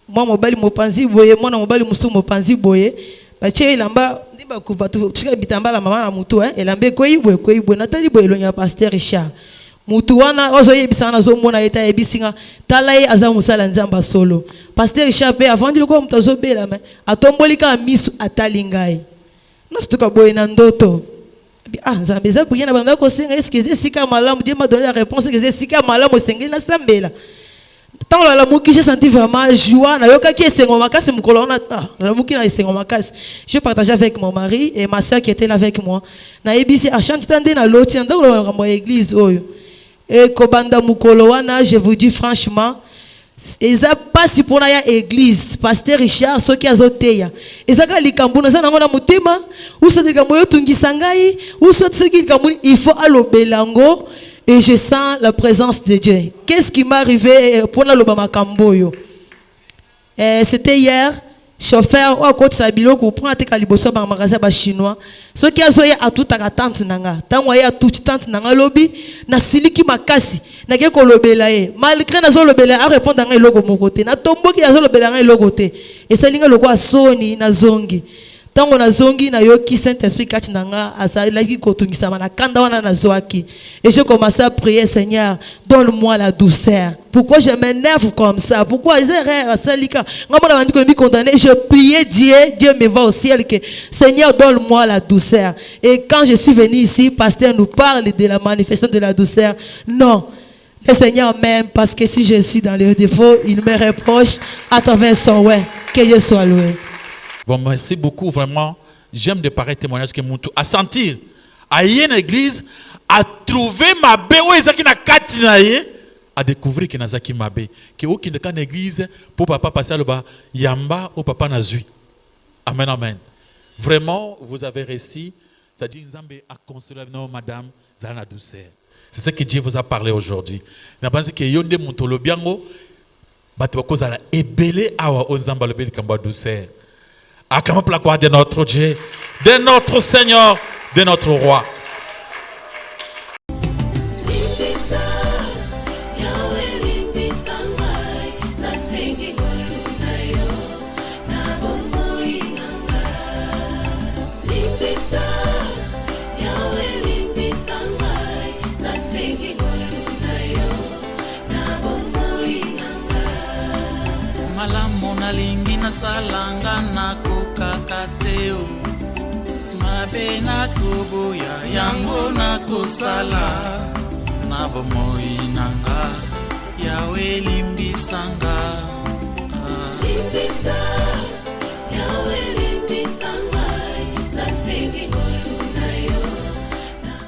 Speaker 6: moi mobile mopanzi boye mwana mobile musu mopanzi boye bache ilamba ndiba kuba tuchika bitambala mama na mutu elambe koibwe natali boye lonya pasteur Richard mutu wana ozo yebisana zo mona eta yebisinga tala ye aza musala nzamba solo pasteur Richard pe avant ndiko mutu azobela me atombolika misu atalingai nastuka boye na ndoto ah nzambe za puye na banda ko senga est-ce que sika malamu Dieu m'a donné la réponse que c'est sika malamu senga na sambela. Tant la mouki j'ai senti vraiment joie na yoka qui est sengo makasi mukolo na la mouki na sengo makasi je partageais avec mon mari et ma soeur qui était là avec moi na ebisi a chanté tande na loti ndako la mo église oyo et kobanda mukolo wana je vous dis franchement eza pasi pona ya église pasteur Richard soki azoteya ezaka likambo na za nango na mutema uso likambo yo tungisa ngai uso soki likambo il faut alobelango. Et je sens la présence de Dieu. Qu'est-ce qui m'est arrivé pour la Lobama Kamboyo? C'était hier, chauffeur au côté Sabilo pour prendre tes caliboso dans le magasin chinois. Ce qui a zoé à toute ta tante nanga. Tant moi à toute tante nanga lobby, na siliki makasi, na ke kolobelaye. Malgré na zo lobela a répondre à logo mon côté. Na tombo qui a zo lobela à logo côté. Et ça linga logo a soni na zongi. Tango na zongi na yoki Saint-Esprit kati nanga azalaki kotungisama na kanda wana na zoaki. Et je commençais à prier, Seigneur, donne-moi la douceur. Pourquoi je m'énerve comme ça? Pourquoi je priais Dieu, Dieu me va au ciel que Seigneur, donne-moi la douceur. Et quand je suis venu ici, pasteur nous parle de la manifestation de la douceur. Non. Le Seigneur m'aime parce que si je suis dans le défaut, il me reproche à travers son ouais. Que Dieu soit loué.
Speaker 2: Bon, merci beaucoup, vraiment. J'aime de pareils témoignages que Moutou à sentir. À y une église, à trouver ma béo qui na katinaye, à découvrir que nazaki ma bé. Que au qui ne église pour papa passer le bas yamba au papa nazui. Amen, amen. Vraiment, vous avez réussi. C'est-à-dire, Nzambe a consolé non, madame, Zana douceur. C'est ce que Dieu vous a parlé aujourd'hui. N'a pas dit que yonde muntolo biango, batoko zala ebele awa onzamba le beli kamba douceur. Acclamons la gloire de notre Dieu, de notre Seigneur, de notre Roi.
Speaker 1: Nalingi na salanga na kokakateo mabe na koboya yango na kosala na bomoi nanga yawe limbisanga limbisa